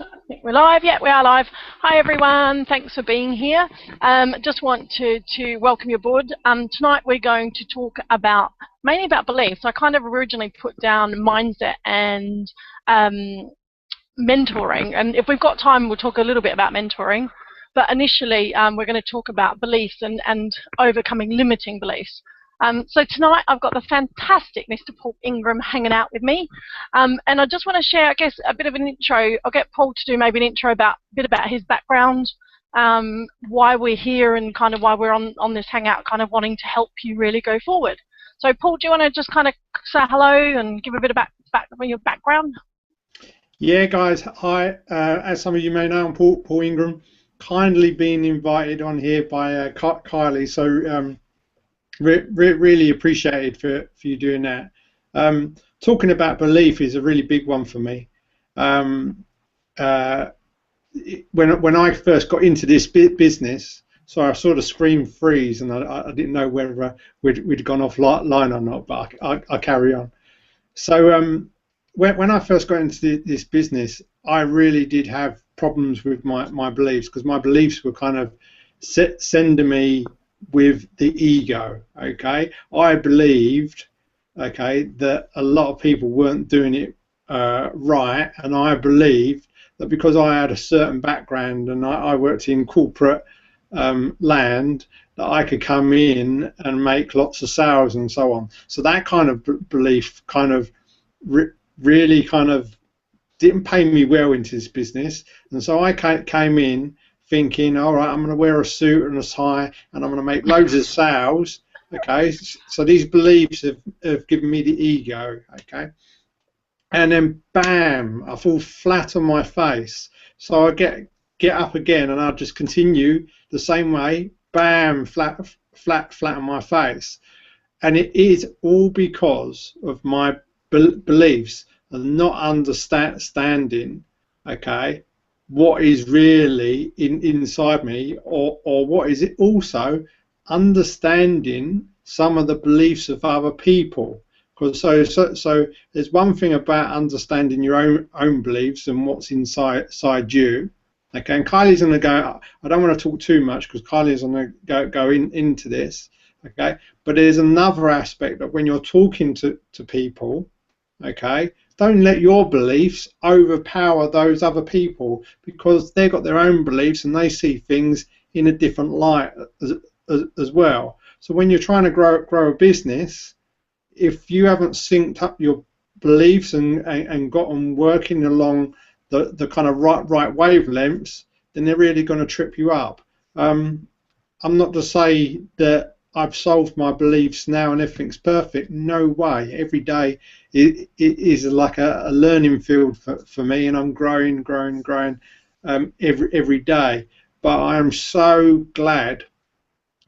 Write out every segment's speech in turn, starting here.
So I think we're live. Yeah, we are live. Hi everyone, thanks for being here. Just want to welcome you aboard. Tonight we're going to talk mainly about beliefs. I kind of originally put down mindset and mentoring, and if we've got time we'll talk a little bit about mentoring, but initially we're going to talk about beliefs and overcoming limiting beliefs. So tonight I've got the fantastic Mr. Paul Ingram hanging out with me, and I just want to share, I guess, a bit of an intro. I'll get Paul to do maybe an intro about a bit about his background, why we're here, and kind of why we're on this hangout, kind of wanting to help you really go forward. So Paul, do you want to just kind of say hello and give a bit of your background? Yeah, guys. Hi. As some of you may know, I'm Paul Ingram. Kindly being invited on here by Kylie. So. Really appreciated for you doing that. Talking about belief is a really big one for me. When I first got into this business, so I sort of screamed freeze, and I didn't know whether we'd gone offline or not, but I carry on. So when I first got into this business, I really did have problems with my beliefs, because my beliefs were kind of sending me with the ego. Okay, I believed, okay, that a lot of people weren't doing it right, and I believed that because I had a certain background and I worked in corporate land, that I could come in and make lots of sales and so on. So that kind of belief kind of really kind of didn't pay me well into this business, and so I came in thinking, all right, I'm going to wear a suit and a tie, and I'm going to make loads of sales. Okay, so these beliefs have given me the ego. Okay, and then bam, I fall flat on my face. So I get up again, and I just continue the same way. Bam, flat on my face, and it is all because of my beliefs and not understanding. Okay, what is really inside me, or what is it also understanding some of the beliefs of other people. Because so there's one thing about understanding your own beliefs and what's inside you. Okay, and Kylie's going to go. I don't want to talk too much because Kylie's going to go into this. Okay, but there's another aspect that when you're talking to people, okay, don't let your beliefs overpower those other people, because they've got their own beliefs and they see things in a different light as well. So when you're trying to grow a business, if you haven't synced up your beliefs and got them working along the kind of right wavelengths, then they're really going to trip you up. I'm not to say that I've solved my beliefs now and everything's perfect. No way. Every day it is like a learning field for me, and I'm growing every day. But I am so glad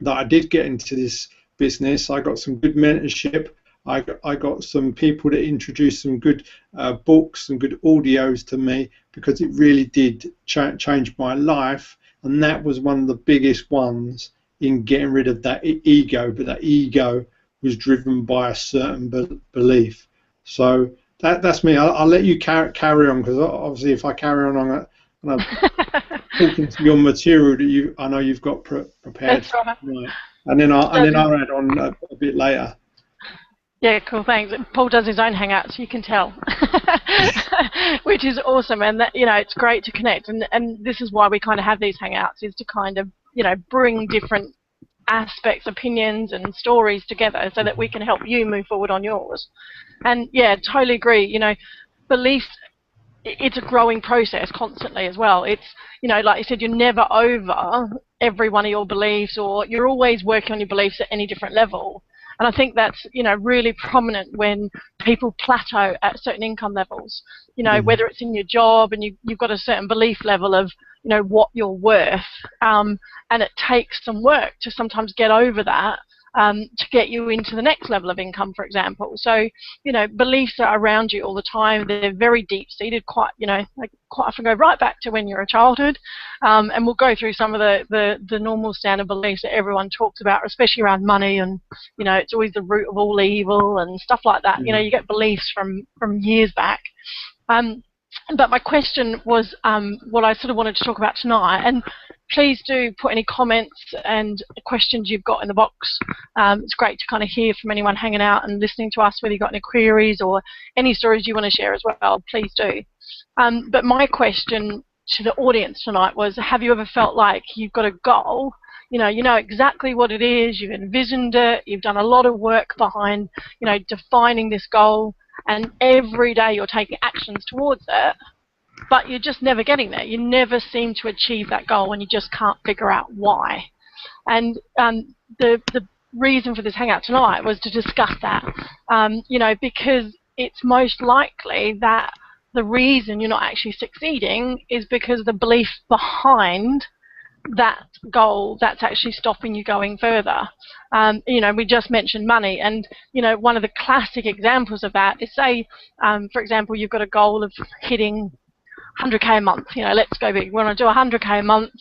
that I did get into this business. I got some good mentorship. I got some people that introduced some good books and good audios to me, because it really did change my life, and that was one of the biggest ones in getting rid of that ego. But that ego was driven by a certain belief. So that's me. I'll let you carry on, because obviously if I carry on, I'm talking to your material that I know you've got prepared. That's right. And then I'll add on a bit later. Yeah, cool, thanks. Paul does his own hangouts, you can tell, which is awesome, and that, you know, it's great to connect, and this is why we kind of have these hangouts, is to kind of, you know, bring different aspects, opinions and stories together so that we can help you move forward on yours. And yeah, totally agree. You know, beliefs, it's a growing process constantly as well. It's, you know, like you said, you're never over every one of your beliefs, or you're always working on your beliefs at any different level. And I think that's, you know, really prominent when people plateau at certain income levels, you know, whether it's in your job and you've got a certain belief level of, you know, what you're worth, and it takes some work to sometimes get over that, to get you into the next level of income, for example. So, you know, beliefs are around you all the time. They're very deep-seated, quite, you know, like quite often go right back to when you're a childhood, and we'll go through some of the normal standard beliefs that everyone talks about, especially around money, and, you know, it's always the root of all evil and stuff like that. You know, you get beliefs from years back. But my question was what I sort of wanted to talk about tonight, and please do put any comments and questions you've got in the box. It's great to kind of hear from anyone hanging out and listening to us, whether you've got any queries or any stories you want to share as well, please do. But my question to the audience tonight was, have you ever felt like you've got a goal? You know exactly what it is, you've envisioned it, you've done a lot of work behind, defining this goal, and every day you're taking actions towards it, but you're just never getting there. You never seem to achieve that goal, and you just can't figure out why. And the reason for this hangout tonight was to discuss that, because it's most likely that the reason you're not actually succeeding is because of the belief behind that goal that's actually stopping you going further. We just mentioned money, and one of the classic examples of that is, say, for example, you've got a goal of hitting 100k a month. Let's go big. We want to do 100k a month,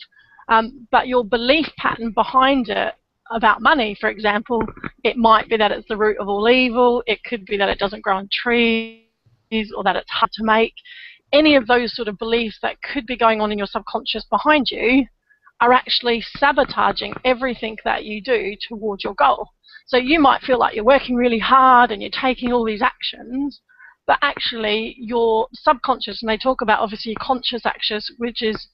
but your belief pattern behind it about money, for example, it might be that it's the root of all evil. It could be that it doesn't grow on trees, or that it's hard to make. Any of those sort of beliefs that could be going on in your subconscious behind you are actually sabotaging everything that you do towards your goal. So you might feel like you're working really hard and you're taking all these actions, but actually your subconscious, and they talk about obviously your conscious actions, which is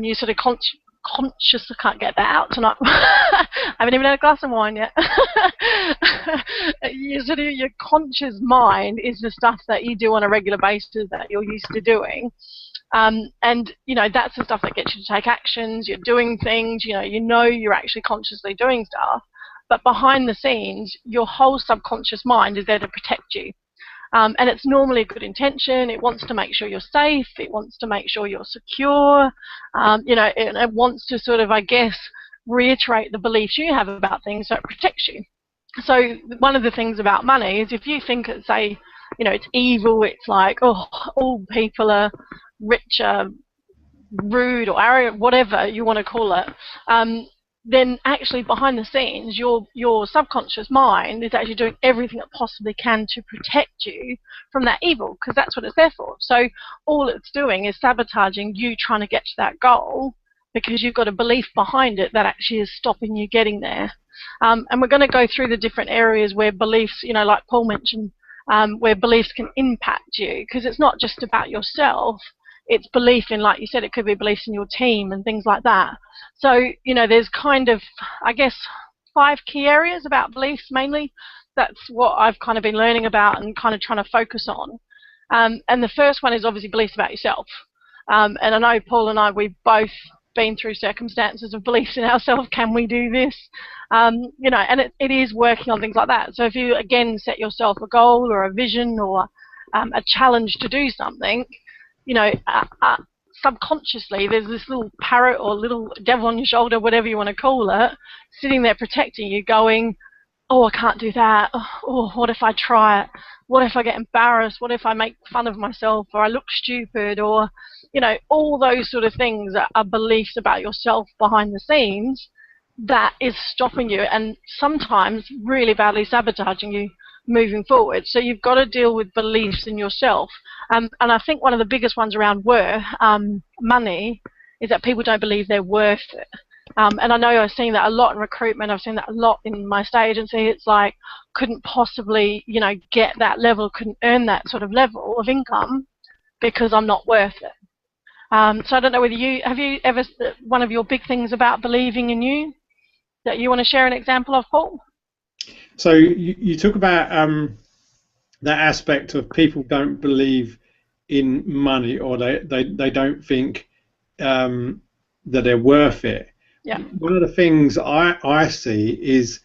you sort of conscious, I can't get that out tonight. I haven't even had a glass of wine yet. Your conscious mind is the stuff that you do on a regular basis that you're used to doing. And that's the stuff that gets you to take actions. You're doing things, you're actually consciously doing stuff, but behind the scenes your whole subconscious mind is there to protect you, and it's normally a good intention. It wants to make sure you're safe, it wants to make sure you're secure, it wants to sort of, I guess, reiterate the beliefs you have about things, so it protects you. So one of the things about money is, if you think it's, say, it's evil, it's like, oh, all people are rich, rude or arrogant, whatever you want to call it, then actually behind the scenes your subconscious mind is actually doing everything it possibly can to protect you from that evil, because that's what it's there for. So all it's doing is sabotaging you trying to get to that goal, because you've got a belief behind it that actually is stopping you getting there. And we're going to go through the different areas where beliefs, like Paul mentioned, where beliefs can impact you, because it's not just about yourself. It's belief in, like you said, it could be beliefs in your team and things like that. So, there's kind of, I guess, 5 key areas about beliefs mainly. That's what I've kind of been learning about and kind of trying to focus on. And the first one is obviously beliefs about yourself. And I know Paul and I, we've both been through circumstances of beliefs in ourselves. Can we do this? And it is working on things like that. So if you, again, set yourself a goal or a vision or a challenge to do something, subconsciously there's this little parrot or little devil on your shoulder, whatever you want to call it, sitting there protecting you, going, oh, I can't do that. Oh, what if I try it? What if I get embarrassed? What if I make fun of myself, or I look stupid? Or, all those sort of things are beliefs about yourself behind the scenes that is stopping you, and sometimes really badly sabotaging you moving forward. So you've got to deal with beliefs in yourself. And I think one of the biggest ones around money is that people don't believe they're worth it. And I know I've seen that a lot in recruitment. I've seen that a lot in my state agency. It's like, couldn't possibly, get that level, couldn't earn that sort of level of income because I'm not worth it. So I don't know whether have you ever, one of your big things about believing in you that you want to share an example of, Paul? So you talk about that aspect of people don't believe in money, or they don't think that they're worth it. Yeah. One of the things I see is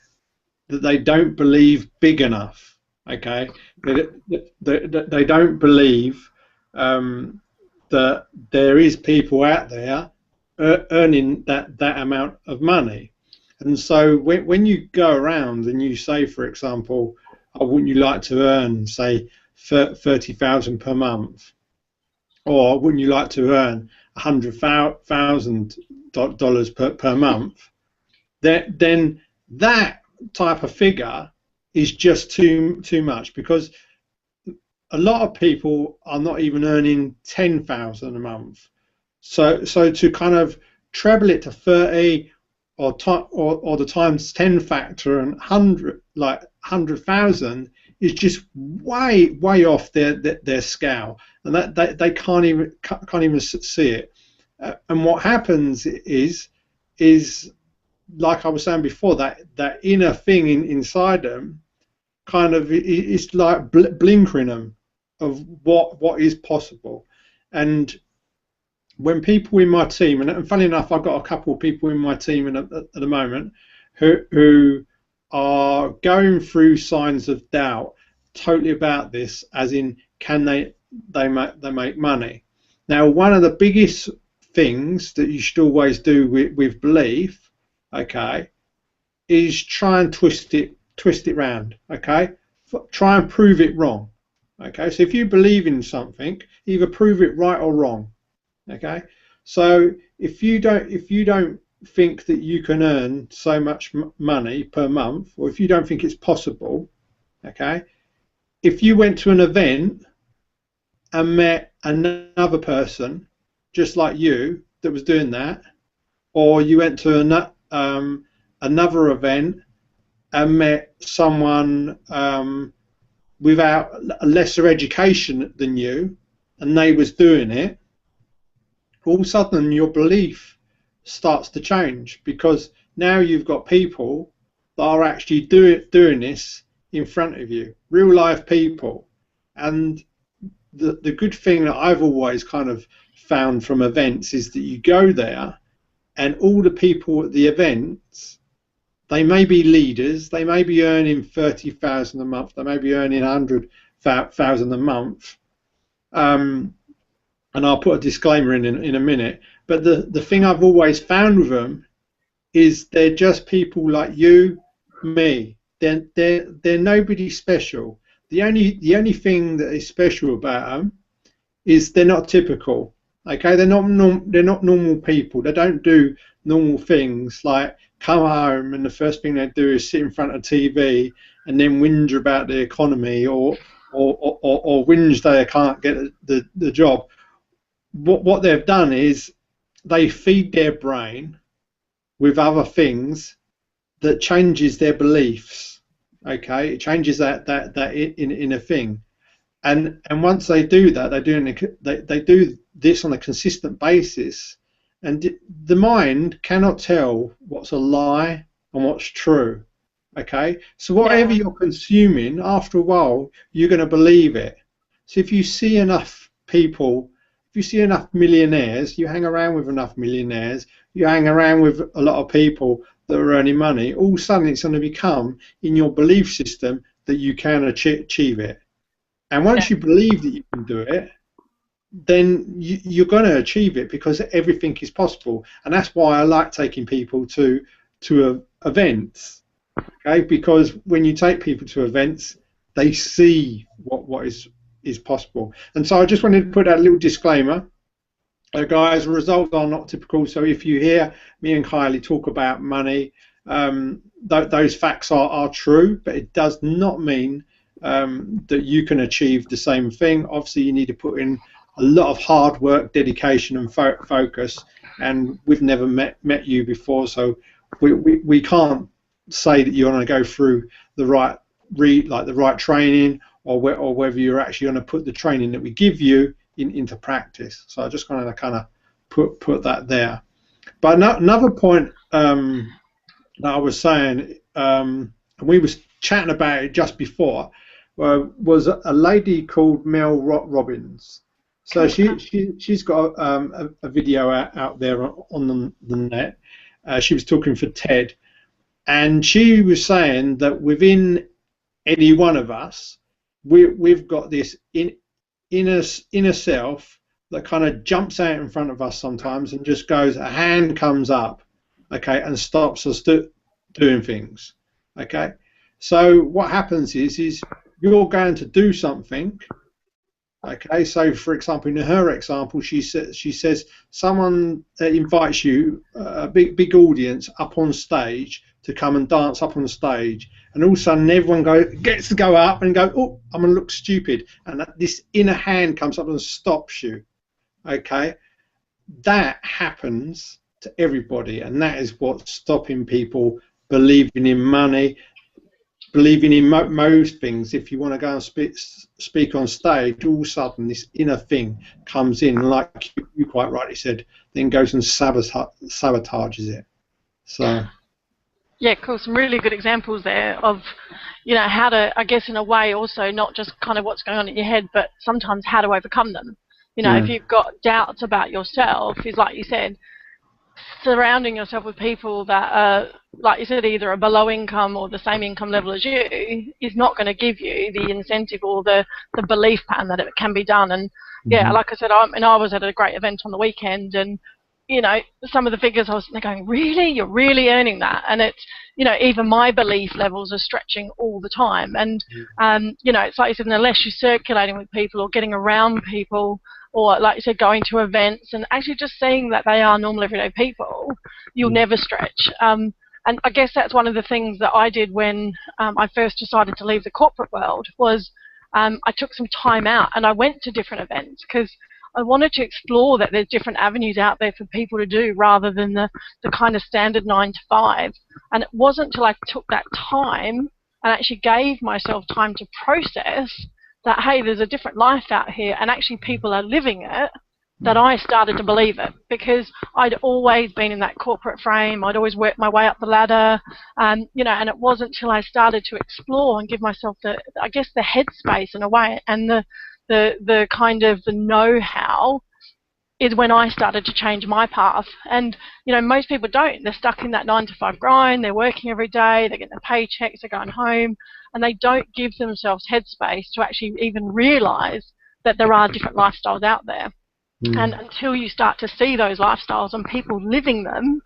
that they don't believe big enough. Okay, they don't believe that there is people out there earning that amount of money. And so when you go around and you say, for example, oh, wouldn't you like to earn, say, $30,000 per month, or wouldn't you like to earn $100,000 per month, then that type of figure is just too much, because a lot of people are not even earning 10,000 a month. So to kind of treble it to 30 or the times 10 factor and 100 like 100,000 is just way off their scale, and that they can't even see it. And what happens is like I was saying before, that inner thing inside them kind of it's like blinkering them of what is possible. And when people in my team, and funny enough, I've got a couple of people in my team at the moment who are going through signs of doubt totally about this, as in can they make money. Now, one of the biggest things that you should always do with belief, okay, is try and twist it round, okay. Try and prove it wrong, okay. So if you believe in something, either prove it right or wrong, okay. So if you don't think that you can earn so much money per month, or if you don't think it's possible, okay, if you went to an event and met another person just like you that was doing that, or you went to another event and met someone without a lesser education than you, and they was doing it, all of a sudden your belief starts to change, because now you've got people that are actually doing this in front of you, real life people. And the good thing that I've always kind of found from events is that you go there and all the people at the events, they may be leaders, they may be earning 30,000 a month, they may be earning 100,000 a month, and I'll put a disclaimer in a minute, but the thing I've always found with them is they're just people like you, me. They're nobody special. The only thing that is special about them is they're not typical. Okay, they're not normal people. They don't do normal things like come home and the first thing they do is sit in front of TV and then whinge about the economy or whinge they can't get the job. What they've done is they feed their brain with other things that changes their beliefs. Okay, it changes that in a thing, and once they do that, they do this on a consistent basis, and the mind cannot tell what's a lie and what's true. Okay, so whatever you're consuming, after a while, you're going to believe it. So if you see enough people, if you see enough millionaires, you hang around with enough millionaires, you hang around with a lot of people that are earning money, all of a sudden it's going to become in your belief system that you can achieve it. And once you believe that you can do it, then you're going to achieve it, because everything is possible. And that's why I like taking people to events, okay? Because when you take people to events, they see what is possible. And so I just wanted to put that little disclaimer. Guys, results are not typical, so if you hear me and Kylie talk about money, those facts are true, but it does not mean that you can achieve the same thing. Obviously, you need to put in a lot of hard work, dedication, and focus, and we've never met you before, so we can't say that you're going to go through the right training, or whether you're actually going to put the training that we give you into practice. So I just kind of put that there. But another point that I was saying, and we was chatting about it just before, was a lady called Mel Robbins. So she's got a video out there on the net. She was talking for TED, and she was saying that within any one of us, we've got this inner self that kind of jumps out in front of us sometimes and just goes, a hand comes up, okay, and stops us doing things, okay. So what happens is you're going to do something, Okay, so for example, in her example, she says someone invites you, a big audience, up on stage to come and dance up on the stage, and all of a sudden everyone gets to go up and go, oh, I'm gonna look stupid, and this inner hand comes up and stops you. Okay, that happens to everybody, and that is what's stopping people believing in money, believing in most things. If you want to go and speak on stage, all of a sudden this inner thing comes in, and like you quite rightly said, then goes and sabotages it. So yeah, cool. Some really good examples there of, how to, I guess, in a way, also not just kind of what's going on in your head, but sometimes how to overcome them. If you've got doubts about yourself, is like you said, surrounding yourself with people that are, like you said, either a below income or the same income level as you is not going to give you the incentive or the belief pattern that it can be done. And yeah, like I said, I was at a great event on the weekend, and some of the figures I was going, really? You're really earning that? And it's, even my belief levels are stretching all the time. And, it's like you said, unless you're circulating with people or getting around people, or like you said, going to events and actually just seeing that they are normal everyday people, you'll never stretch. And I guess that's one of the things that I did when I first decided to leave the corporate world was I took some time out and I went to different events because I wanted to explore that there's different avenues out there for people to do rather than the kind of standard 9 to 5. And it wasn't until I took that time and actually gave myself time to process that, hey, there's a different life out here and actually people are living it, that I started to believe it, because I'd always been in that corporate frame. I'd always worked my way up the ladder, and it wasn't until I started to explore and give myself the headspace in a way and the kind of the know-how is when I started to change my path. And, most people don't. They're stuck in that 9 to 5 grind. They're working every day. They're getting their paychecks. They're going home. And they don't give themselves headspace to actually even realize that there are different lifestyles out there. And until you start to see those lifestyles and people living them,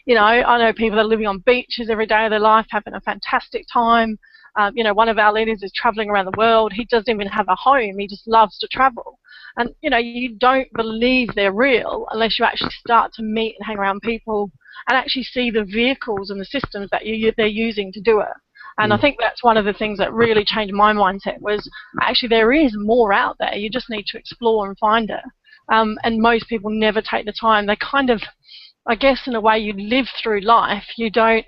I know people that are living on beaches every day of their life, having a fantastic time. One of our leaders is traveling around the world. He doesn't even have a home. He just loves to travel. And, you don't believe they're real unless you actually start to meet and hang around people and actually see the vehicles and the systems that they're using to do it. And I think that's one of the things that really changed my mindset was actually there is more out there. You just need to explore and find it. And most people never take the time. They kind of, I guess in a way, you live through life. You don't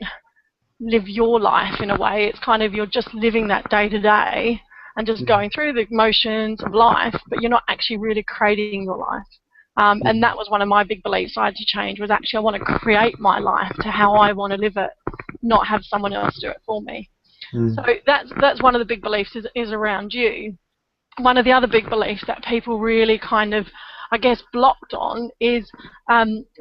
live your life in a way. It's kind of you're just living that day to day and just going through the motions of life, but you're not actually really creating your life. And that was one of my big beliefs I had to change, was actually I want to create my life to how I want to live it, not have someone else do it for me. So that's one of the big beliefs is around you. One of the other big beliefs that people really kind of, I guess, blocked on is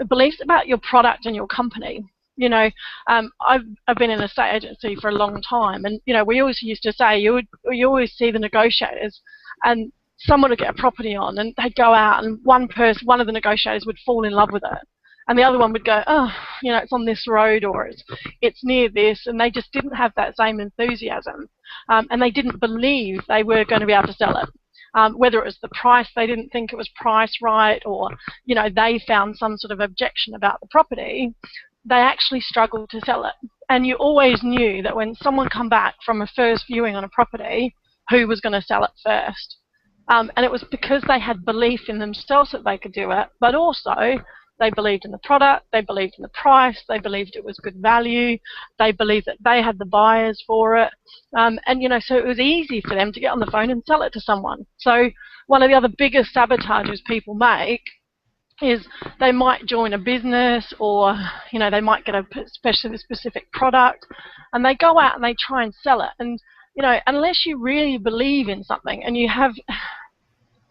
beliefs about your product and your company. I've been in a estate agency for a long time, and we always used to say you always see the negotiators, and someone would get a property on, and they'd go out, and one of the negotiators would fall in love with it, and the other one would go, oh, it's on this road, or it's near this, and they just didn't have that same enthusiasm, and they didn't believe they were going to be able to sell it. Whether it was the price, they didn't think it was priced right, or they found some sort of objection about the property. They actually struggled to sell it. And you always knew that when someone come back from a first viewing on a property, who was going to sell it first. And it was because they had belief in themselves that they could do it, but also they believed in the product, they believed in the price, they believed it was good value, they believed that they had the buyers for it. And, so it was easy for them to get on the phone and sell it to someone. So one of the other biggest sabotages people make is they might join a business, or they might get a specific product, and they go out and they try and sell it. And unless you really believe in something, and you have,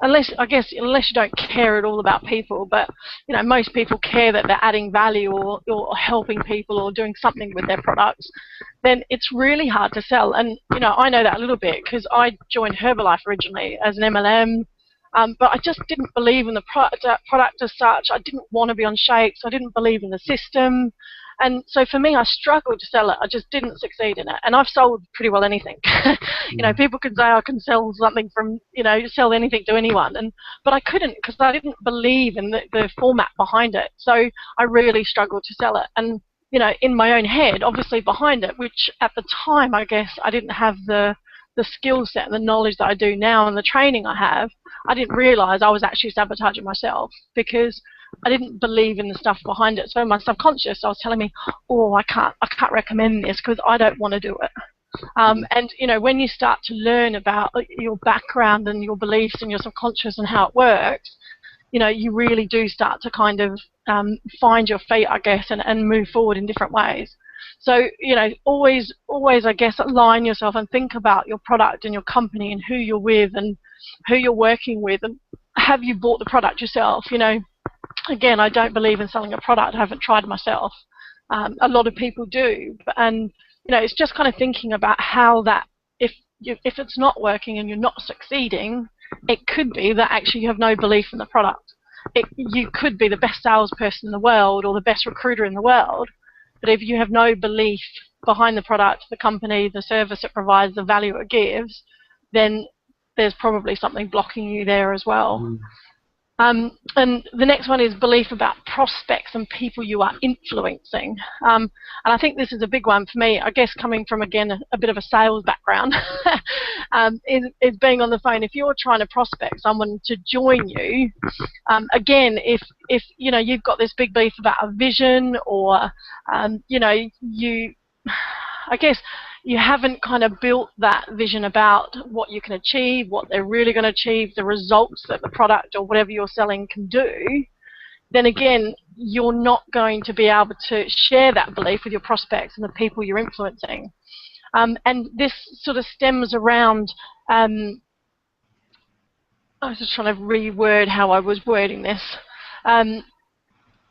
unless you don't care at all about people, but most people care that they're adding value or helping people or doing something with their products, then it's really hard to sell. And I know that a little bit because I joined Herbalife originally as an MLM. But I just didn't believe in the product as such. I didn't want to be on shakes. I didn't believe in the system. And so for me, I struggled to sell it. I just didn't succeed in it. And I've sold pretty well anything. You know, people can say I can sell something from, you know, sell anything to anyone. But I couldn't, because I didn't believe in the format behind it. So I really struggled to sell it. And, you know, in my own head, obviously behind it, which at the time, I guess, I didn't have the skill set and the knowledge that I do now and the training I have, I didn't realize I was actually sabotaging myself, because I didn't believe in the stuff behind it. So in my subconscious, I was telling me, oh, I can't recommend this because I don't want to do it. And, you know, when you start to learn about your background and your beliefs and your subconscious and how it works, you know, you really do start to kind of find your feet, I guess, and move forward in different ways. So, you know, always, I guess, align yourself and think about your product and your company and who you're with and who you're working with, and have you bought the product yourself? You know, again, I don't believe in selling a product I haven't tried myself. A lot of people do, and you know, it's just kind of thinking about how that, if it's not working and you're not succeeding, it could be that actually you have no belief in the product. You could be the best salesperson in the world or the best recruiter in the world, but if you have no belief behind the product, the company, the service it provides, the value it gives, then there's probably something blocking you there as well. And the next one is belief about prospects and people you are influencing. And I think this is a big one for me, I guess, coming from, again, a bit of a sales background, is being on the phone. If you're trying to prospect someone to join you, again, if you know, you've got this big belief about a vision, or you know, I guess you haven't kind of built that vision about what you can achieve, what they're really going to achieve, the results that the product or whatever you're selling can do, then again, you're not going to be able to share that belief with your prospects and the people you're influencing. And this sort of stems around, I was just trying to reword how I was wording this.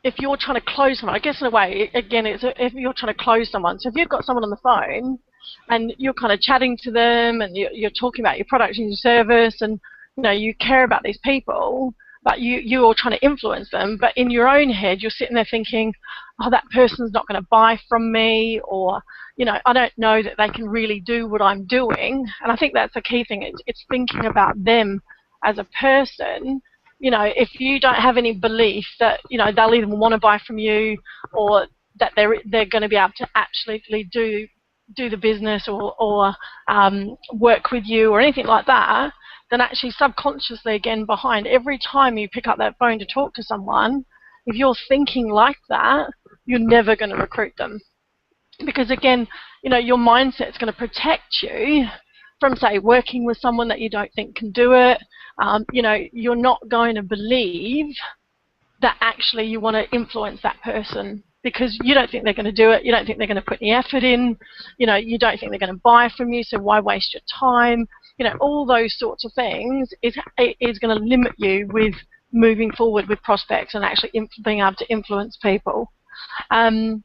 If you're trying to close someone, I guess in a way, again, it's if you're trying to close someone. So if you've got someone on the phone and you're kind of chatting to them and you're talking about your product and your service, and you know, you care about these people, but you're trying to influence them, but in your own head you're sitting there thinking, oh, that person's not going to buy from me, or you know, I don't know that they can really do what I'm doing. And I think that's the key thing. It's thinking about them as a person. You know, if you don't have any belief that, you know, they'll either want to buy from you, or that they're going to be able to actually do the business or work with you or anything like that, then actually subconsciously, again, behind every time you pick up that phone to talk to someone, if you're thinking like that, you're never going to recruit them. Because again, you know, your mindset's going to protect you from, say, working with someone that you don't think can do it. You know, you're not going to believe that actually you want to influence that person, because you don't think they're going to do it, you don't think they're going to put any effort in, you know, you don't think they're going to buy from you, so why waste your time? You know, all those sorts of things is going to limit you with moving forward with prospects and actually being able to influence people. And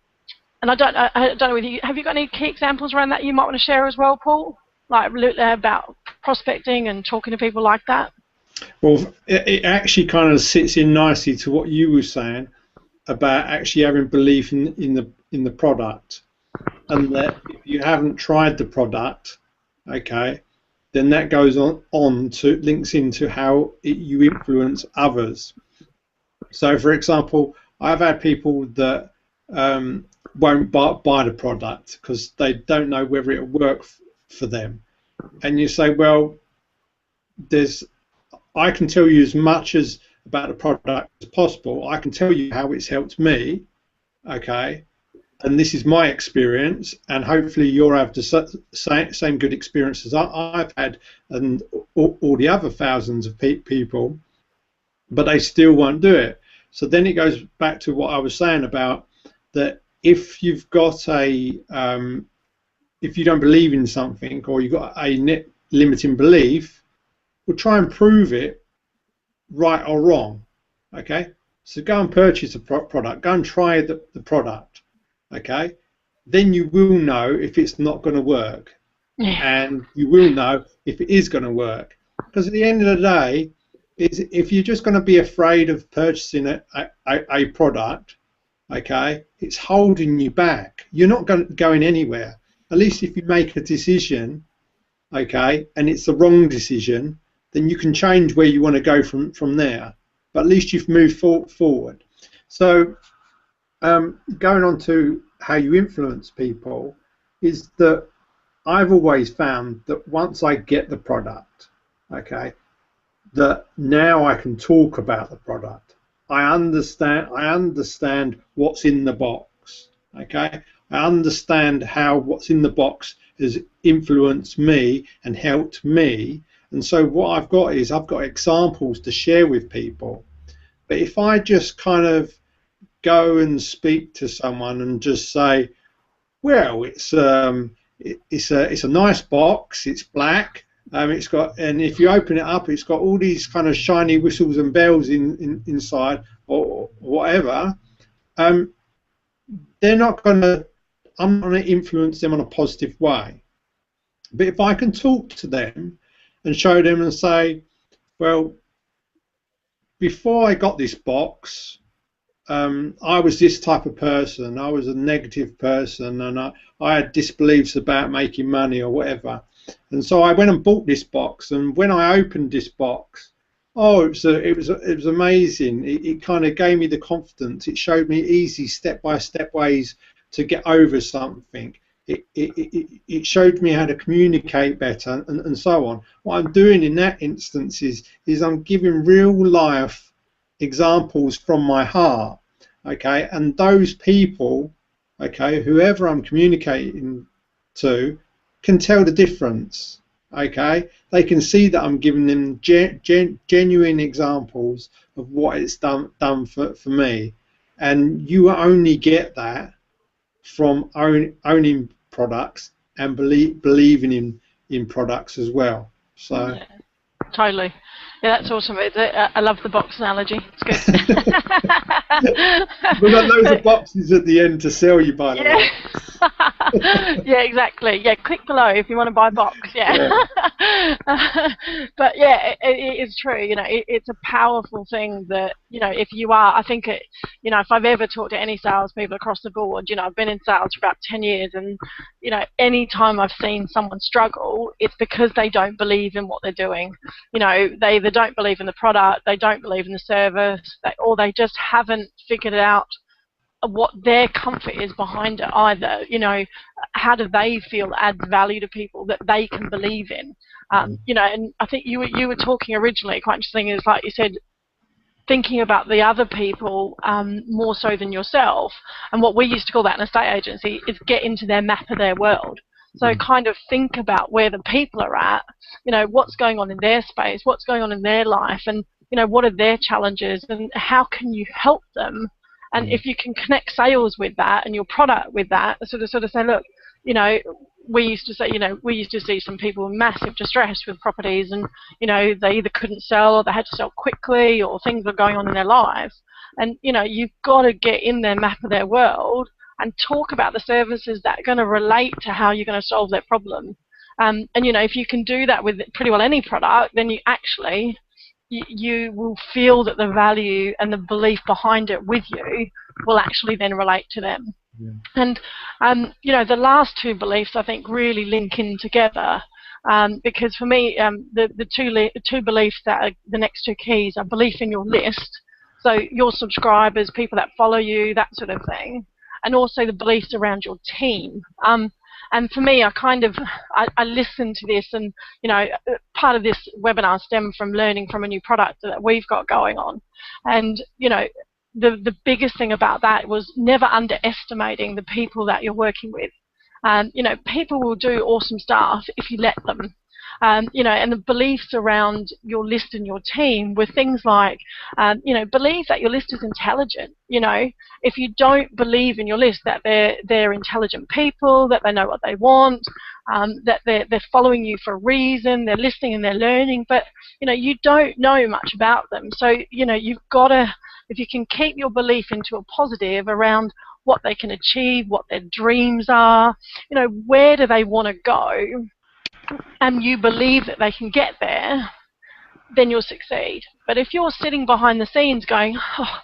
I don't know whether have you got any key examples around that you might want to share as well, Paul? Like about prospecting and talking to people like that? Well, it actually kind of sits in nicely to what you were saying about actually having belief in the product, and that if you haven't tried the product, okay, then that goes on to links into how you influence others. So, for example, I've had people that won't buy the product because they don't know whether it'll work for them, and you say, well, I can tell you as much about the product as possible. I can tell you how it's helped me, okay, and this is my experience, and hopefully you'll have the same good experience as I've had, and all the other thousands of people, but they still won't do it. So then it goes back to what I was saying about that if you've got if you don't believe in something, or you've got a limiting belief, we'll try and prove it right or wrong, okay? So go and purchase a product, go and try the product, okay? Then you will know if it's not going to work, and you will know if it is going to work. Because at the end of the day, if you're just going to be afraid of purchasing a product, okay, it's holding you back. You're not going anywhere. At least if you make a decision, okay, and it's the wrong decision, then you can change where you want to go from there. But at least you've moved forward. So going on to how you influence people is that I've always found that once I get the product, okay, that now I can talk about the product. I understand what's in the box, okay? I understand how what's in the box has influenced me and helped me. And so what I've got is I've got examples to share with people. But if I just kind of go and speak to someone and just say, well, it's a nice box, it's black, it's got, and if you open it up, it's got all these kind of shiny whistles and bells inside or whatever, they're not gonna, I'm not gonna influence them in a positive way. But if I can talk to them and show them and say, well, before I got this box, I was this type of person, I was a negative person, and I had disbeliefs about making money or whatever. And so I went and bought this box, and when I opened this box, oh, it was amazing. It kind of gave me the confidence. It showed me easy step-by-step ways to get over something. It showed me how to communicate better and so on. What I'm doing in that instance is I'm giving real life examples from my heart, okay, and those people, okay, whoever I'm communicating to can tell the difference, okay. They can see that I'm giving them genuine examples of what it's done for me, and you only get that from owning products and believing in products as well. So yeah, totally. Yeah, that's awesome. I love the box analogy. It's good. We've got loads of boxes at the end to sell you, by the way. Yeah, exactly. Yeah, click below if you want to buy a box. Yeah. But yeah, it is true. You know, it's a powerful thing that, you know, if you are, I think it, you know, if I've ever talked to any salespeople across the board, you know, I've been in sales for about 10 years, and you know, any time I've seen someone struggle, it's because they don't believe in what they're doing. You know, they either don't believe in the product, they don't believe in the service, or they just haven't figured out what their comfort is behind it either. You know, how do they feel adds value to people that they can believe in? You know, and I think you were talking originally, quite interesting, is like you said, thinking about the other people more so than yourself. And what we used to call that in a estate agency is get into their map of their world. So kind of think about where the people are at, you know, what's going on in their space, what's going on in their life, and, you know, what are their challenges and how can you help them? And if you can connect sales with that and your product with that, sort of say, look, you know, we used to see some people in massive distress with properties, and, you know, they either couldn't sell or they had to sell quickly, or things were going on in their lives. And, you know, you've got to get in their map of their world and talk about the services that are going to relate to how you're going to solve their problem. And, you know, if you can do that with pretty well any product, then you actually, you will feel that the value and the belief behind it with you will actually then relate to them. Yeah. And, you know, the last two beliefs I think really link in together, because for me, the two beliefs that are the next two keys are belief in your list, so your subscribers, people that follow you, that sort of thing, and also the beliefs around your team. And for me, I listen to this, and, you know, part of this webinar stemmed from learning from a new product that we've got going on. And, you know, the biggest thing about that was never underestimating the people that you're working with. You know, people will do awesome stuff if you let them. You know, and the beliefs around your list and your team were things like, you know, believe that your list is intelligent. You know, if you don't believe in your list that they're intelligent people, that they know what they want, that they're following you for a reason, they're listening and they're learning, but, you know, you don't know much about them. So, you know, you've got to, if you can keep your belief into a positive around what they can achieve, what their dreams are, you know, where do they want to go, and you believe that they can get there, then you'll succeed. But if you're sitting behind the scenes going, oh,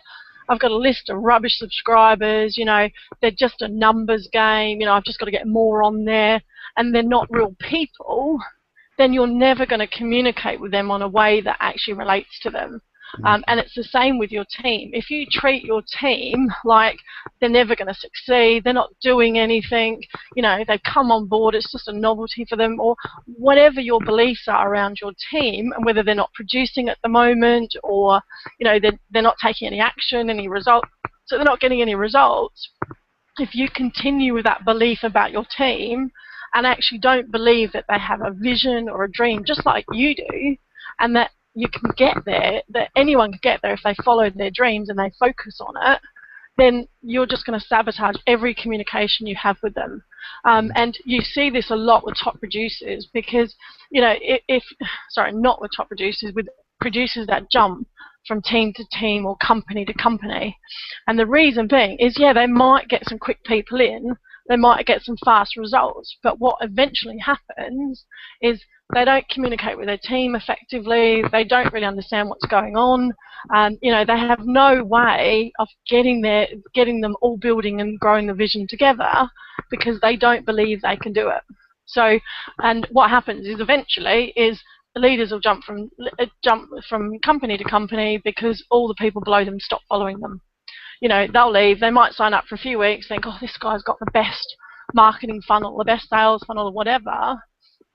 I've got a list of rubbish subscribers, they're just a numbers game, I've just got to get more on there, and they're not real people, then you're never going to communicate with them on a way that actually relates to them. And it's the same with your team. If you treat your team like they're never going to succeed, they're not doing anything, they've come on board, it's just a novelty for them, or whatever your beliefs are around your team, and whether they're not producing at the moment, or they're not taking any action, any results, so they're not getting any results. If you continue with that belief about your team and actually don't believe that they have a vision or a dream just like you do, and that you can get there, that anyone can get there if they follow their dreams and they focus on it, then you're just going to sabotage every communication you have with them. And you see this a lot with top producers, because, not with top producers, with producers that jump from team to team or company to company. And the reason being is, they might get some quick people in, they might get some fast results, but what eventually happens is they don't communicate with their team effectively, they don't really understand what's going on, they have no way of getting them all building and growing the vision together, because they don't believe they can do it. So, and what happens is eventually is the leaders will jump from company to company because all the people below them stop following them. They'll leave, they might sign up for a few weeks, think, oh, this guy's got the best marketing funnel, the best sales funnel, or whatever.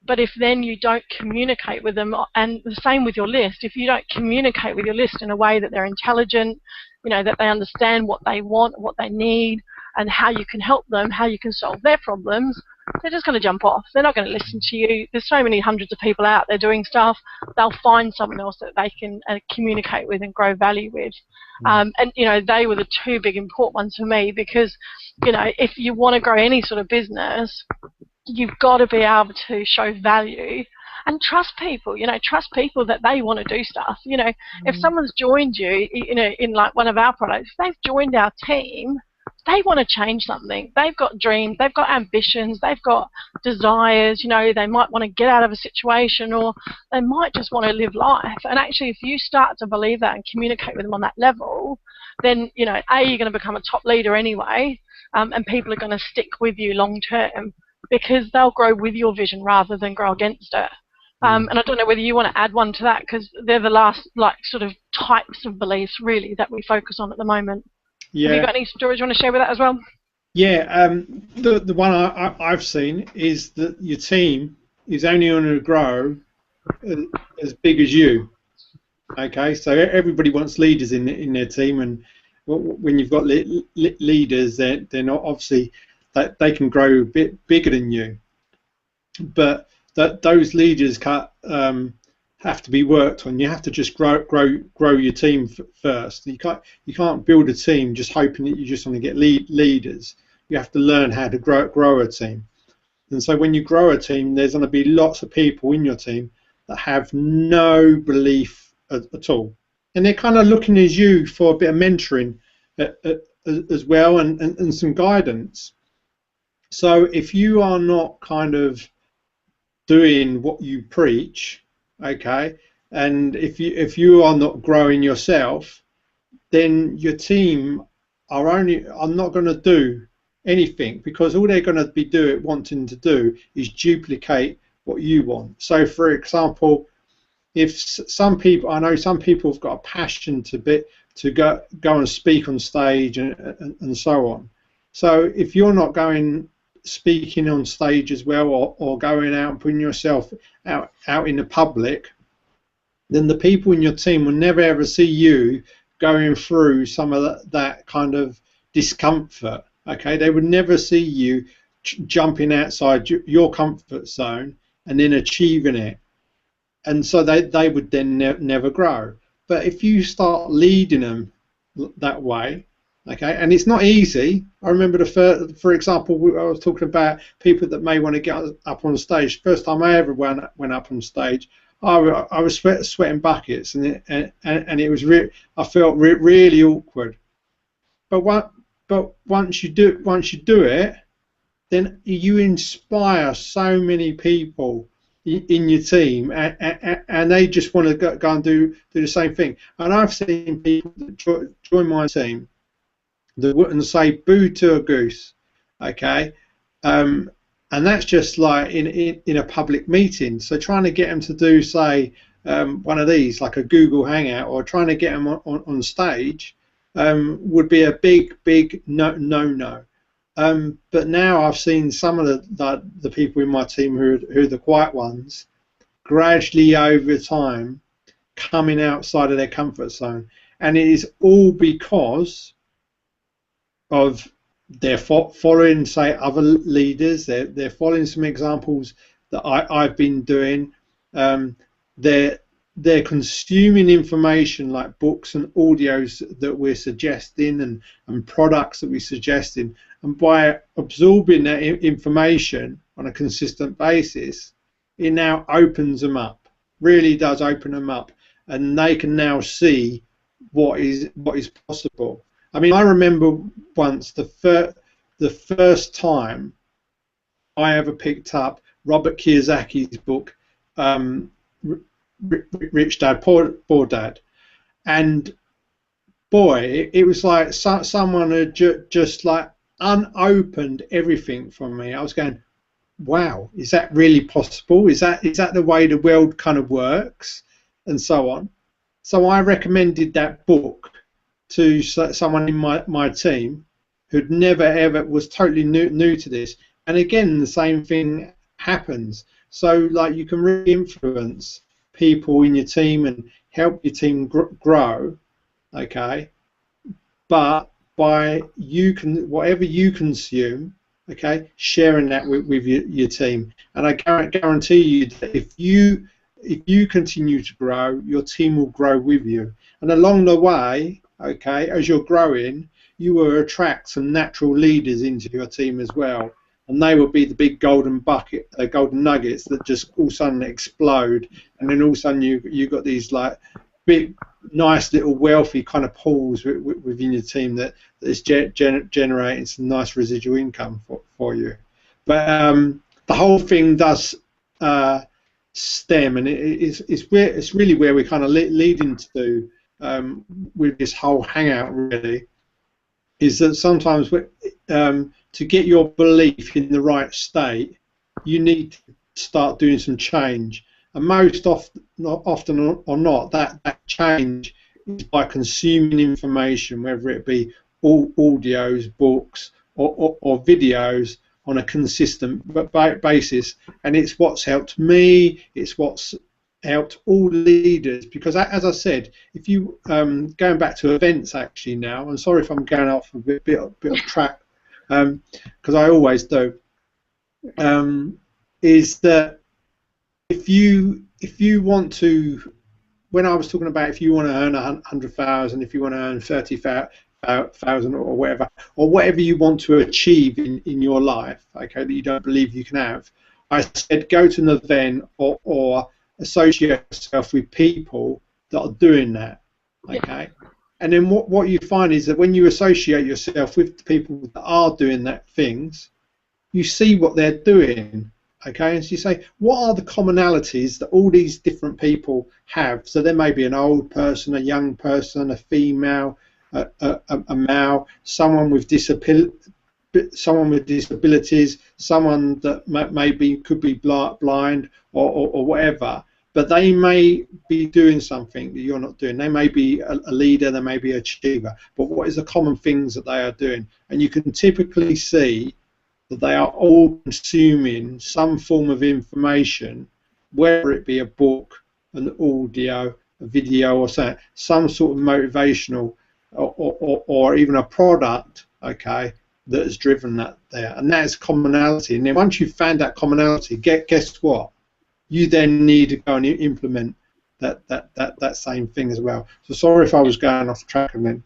But if then you don't communicate with them, and the same with your list, if you don't communicate with your list in a way that they're intelligent, that they understand what they want, what they need, and how you can help them, how you can solve their problems, they're just going to jump off. They're not going to listen to you. There's so many hundreds of people out there doing stuff. They'll find someone else that they can communicate with and grow value with. And, they were the two big important ones for me, because, if you want to grow any sort of business, you've got to be able to show value and trust people, trust people that they want to do stuff. If someone's joined you, in like one of our products, if they've joined our team, they want to change something. They've got dreams, they've got ambitions, they've got desires, they might want to get out of a situation, or they might just want to live life. And actually, if you start to believe that and communicate with them on that level, then, you're going to become a top leader anyway, and people are going to stick with you long term, because they'll grow with your vision rather than grow against it. And I don't know whether you want to add one to that, because they're the last sort of types of beliefs really that we focus on at the moment. Yeah. Have you got any stories you want to share with that as well? Yeah, the one I've seen is that your team is only going to grow as big as you. Okay, so everybody wants leaders in their team, and when you've got leaders, they're not obviously that they can grow a bit bigger than you, but those leaders have to be worked on. You have to just grow your team first. You can't build a team just hoping that you just want to get leaders. You have to learn how to grow a team. And so when you grow a team, there's going to be lots of people in your team that have no belief at all, and they're kind of looking at you for a bit of mentoring as well, and some guidance. So if you are not kind of doing what you preach, okay, and if you are not growing yourself, then your team are not going to do anything, because all they're going to be wanting to do is duplicate what you want. So for example, if some people, I know some people have got a passion to go and speak on stage and so on. So if you're not speaking on stage as well, or going out and putting yourself out in the public, then the people in your team will never ever see you going through some of that kind of discomfort. Okay, they would never see you jumping outside your comfort zone and then achieving it, and so they would then never grow. But if you start leading them that way, okay, and it's not easy. I remember for example, I was talking about people that may want to get up on stage. First time I ever went up on stage, I was sweating buckets, and it was I felt really awkward. But once you do it, then you inspire so many people in your team, and they just want to go and do the same thing. And I've seen people that join my team that wouldn't say boo to a goose, okay, and that's just like in a public meeting. So trying to get them to do, say, one of these, like a Google Hangout, or trying to get them on stage, would be a big no. But now I've seen some of the people in my team who are the quiet ones, gradually over time coming outside of their comfort zone, and it is all because of they're following, say, other leaders. They're following some examples that I've been doing. They're consuming information like books and audios that we're suggesting, and products that we're suggesting, and by absorbing that information on a consistent basis, it now opens them up, really does open them up, and they can now see what is possible. I mean, I remember once the first time I ever picked up Robert Kiyosaki's book, Rich Dad, Poor Dad, and boy, it was like someone had just like unopened everything from me. I was going, wow, is that really possible? Is that the way the world kind of works, and so on. So I recommended that book to someone in my team who'd never ever, was totally new to this, and again the same thing happens. So like you can really influence people in your team and help your team grow, okay, but by whatever you consume, okay, sharing that with your team. And I guarantee you that if you continue to grow, your team will grow with you, and along the way, okay, as you're growing, you will attract some natural leaders into your team as well, and they will be the big golden nuggets that just all of a sudden explode, and then all of a sudden you got these like big, nice little wealthy kind of pools within your team that is generating some nice residual income for you. But the whole thing does stem, and it's really where we're kind of leading to. With this whole hangout, really, is that sometimes to get your belief in the right state, you need to start doing some change, and most often or not, that change is by consuming information, whether it be audios, books, or videos on a consistent basis. And it's what's helped me, it's what's helped all leaders, because as I said, if you going back to events actually now, I'm sorry if I'm going off a bit of track, because I always do, is that if you want to, when I was talking about if you want to earn 100,000, if you want to earn 30,000 or whatever you want to achieve in your life, okay, that you don't believe you can have, I said go to an event or associate yourself with people that are doing that, okay? And then what you find is that when you associate yourself with people that are doing that things, you see what they're doing, okay? And so you say, what are the commonalities that all these different people have? So there may be an old person, a young person, a female, a male, someone with disabilities, someone that could be blind or whatever. But they may be doing something that you're not doing. They may be a leader, they may be an achiever. But what is the common things that they are doing? And you can typically see that they are all consuming some form of information, whether it be a book, an audio, a video, or some sort of motivational or even a product, okay, that has driven that there. And that is commonality. And then once you've found that commonality, guess what? You then need to go and implement that same thing as well. So sorry if I was going off track again.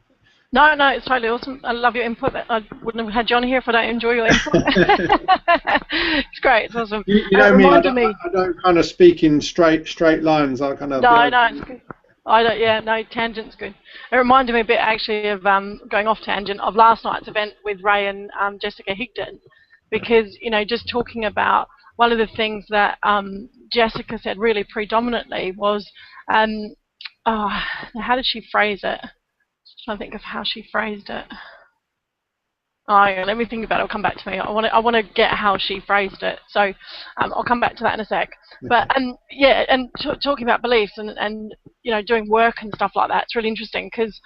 No, it's totally awesome. I love your input. I wouldn't have had you on here if I don't enjoy your input. It's great. It's awesome. You know me, I don't kind of speak in straight lines. I kind of no, it's good. I don't. Yeah, no, tangent's good. It reminded me a bit actually of going off tangent of last night's event with Ray and Jessica Higdon, because just talking about one of the things that Jessica said really predominantly was, how did she phrase it? Just trying to think of how she phrased it. Oh, yeah, let me think about it. It'll come back to me. I want to get how she phrased it. So I'll come back to that in a sec. But yeah, and talking about beliefs and doing work and stuff like that, it's really interesting because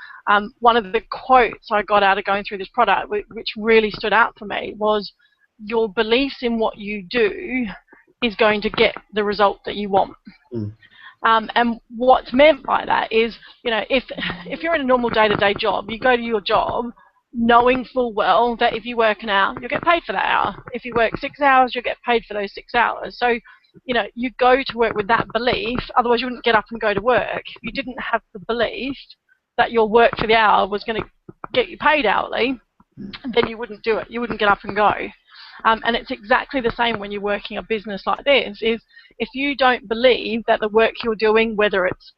one of the quotes I got out of going through this product, which really stood out for me, was your beliefs in what you do is going to get the result that you want. And what's meant by that is, if you're in a normal day-to-day job, you go to your job knowing full well that if you work an hour, you'll get paid for that hour. If you work 6 hours, you'll get paid for those 6 hours. So, you go to work with that belief, otherwise you wouldn't get up and go to work. If you didn't have the belief that your work for the hour was going to get you paid hourly, then you wouldn't do it. You wouldn't get up and go. And it's exactly the same when you're working a business like this, is if you don't believe that the work you're doing, whether it's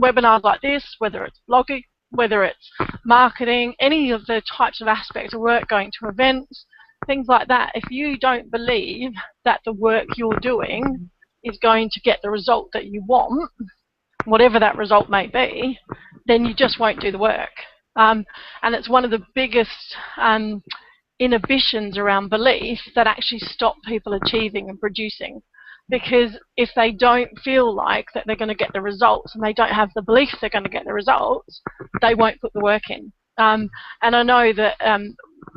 webinars like this, whether it's blogging, whether it's marketing, any of the types of aspects of work, going to events, things like that, if you don't believe that the work you're doing is going to get the result that you want, whatever that result may be, then you just won't do the work. And it's one of the biggest inhibitions around belief that actually stop people achieving and producing. Because if they don't feel like that they're going to get the results and they don't have the belief they're going to get the results, they won't put the work in. And I know that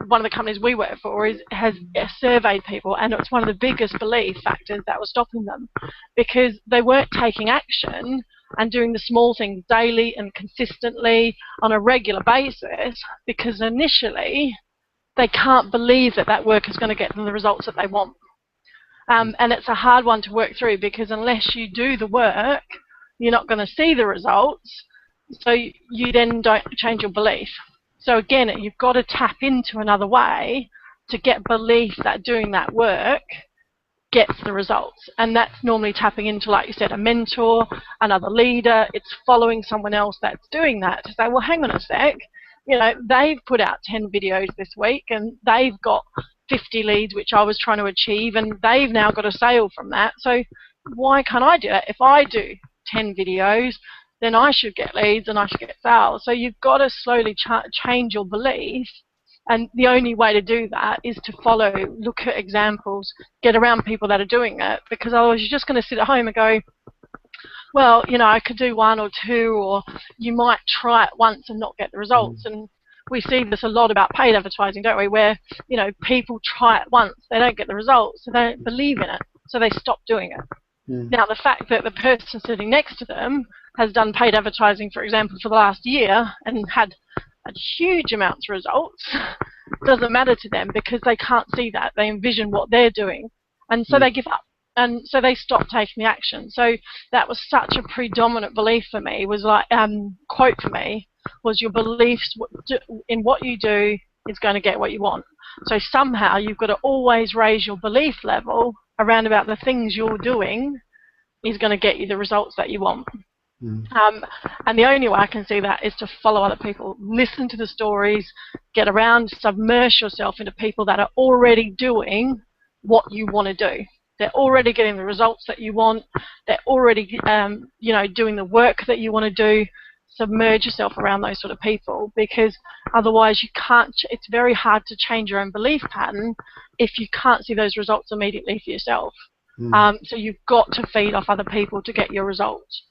one of the companies we work for has surveyed people, and it's one of the biggest belief factors that was stopping them, because they weren't taking action and doing the small things daily and consistently on a regular basis, because initially they can't believe that that work is going to get them the results that they want. And it's a hard one to work through, because unless you do the work, you're not going to see the results, so you then don't change your belief. So again, you've got to tap into another way to get belief that doing that work gets the results. And that's normally tapping into, like you said, a mentor, another leader. It's following someone else that's doing that to say, well, hang on a sec, they've put out 10 videos this week and they've got 50 leads, which I was trying to achieve, and they've now got a sale from that. So why can't I do it? If I do 10 videos, then I should get leads and I should get sales. So you've got to slowly change your belief, and the only way to do that is to look at examples, get around people that are doing it, because otherwise you're just going to sit at home and go, well, I could do one or two, or you might try it once and not get the results. And we see this a lot about paid advertising, don't we, where, people try it once, they don't get the results, so they don't believe in it, so they stop doing it. Now, the fact that the person sitting next to them has done paid advertising, for example, for the last year and had huge amounts of results doesn't matter to them, because they can't see that. They envision what they're doing, and so they give up. And so they stop taking the action. So that was such a predominant belief for me, was like, quote for me, was your beliefs in what you do is going to get what you want. So somehow you've got to always raise your belief level around about the things you're doing is going to get you the results that you want. And the only way I can see that is to follow other people, listen to the stories, get around, submerge yourself into people that are already doing what you want to do. They're already getting the results that you want. They're already, doing the work that you want to do. Submerge yourself around those sort of people, because otherwise you can't. It's very hard to change your own belief pattern if you can't see those results immediately for yourself. So you've got to feed off other people to get your results,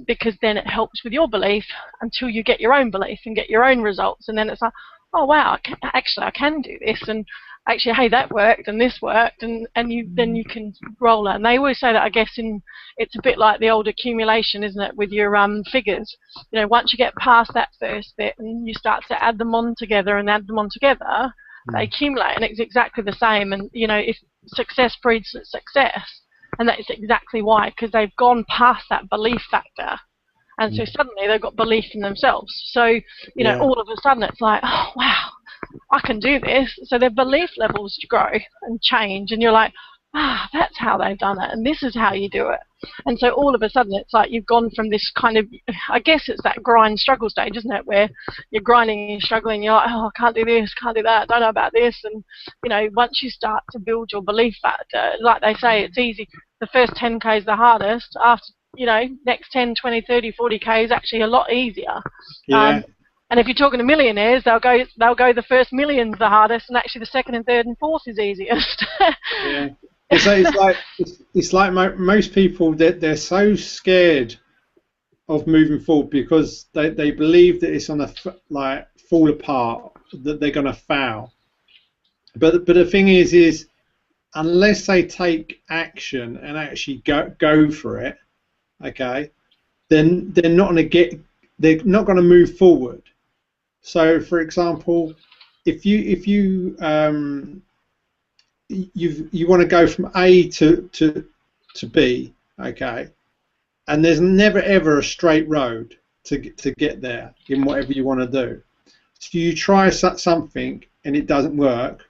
because then it helps with your belief until you get your own belief and get your own results, and then it's like, oh wow, I can do this, and actually, hey, that worked and this worked, and then you can roll it. And they always say that, I guess, it's a bit like the old accumulation, isn't it, with your figures. Once you get past that first bit and you start to add them on together, they accumulate, and it's exactly the same. And if success breeds success, and that's exactly why, because they've gone past that belief factor, and so suddenly they've got belief in themselves. So all of a sudden it's like, oh wow, I can do this. So their belief levels grow and change, and you're like, that's how they've done it, and this is how you do it. And so all of a sudden it's like you've gone from this kind of, I guess it's that grind struggle stage, isn't it, where you're grinding and struggling, you're like, oh, I can't do this, can't do that, don't know about this. And once you start to build your belief factor, like they say, it's easy. the first 10K is the hardest. After, next 10, 20, 30, 40K is actually a lot easier. Yeah. And if you're talking to millionaires, they'll go the first million's the hardest, and actually the second and third and fourth is easiest. Yeah. It's like most people that they're so scared of moving forward because they believe that it's gonna fall apart, that they're gonna fail. But the thing is unless they take action and actually go for it, okay, then they're not gonna move forward. So, for example, if you want to go from A to B, okay, and there's never ever a straight road to get there in whatever you want to do. So you try something and it doesn't work,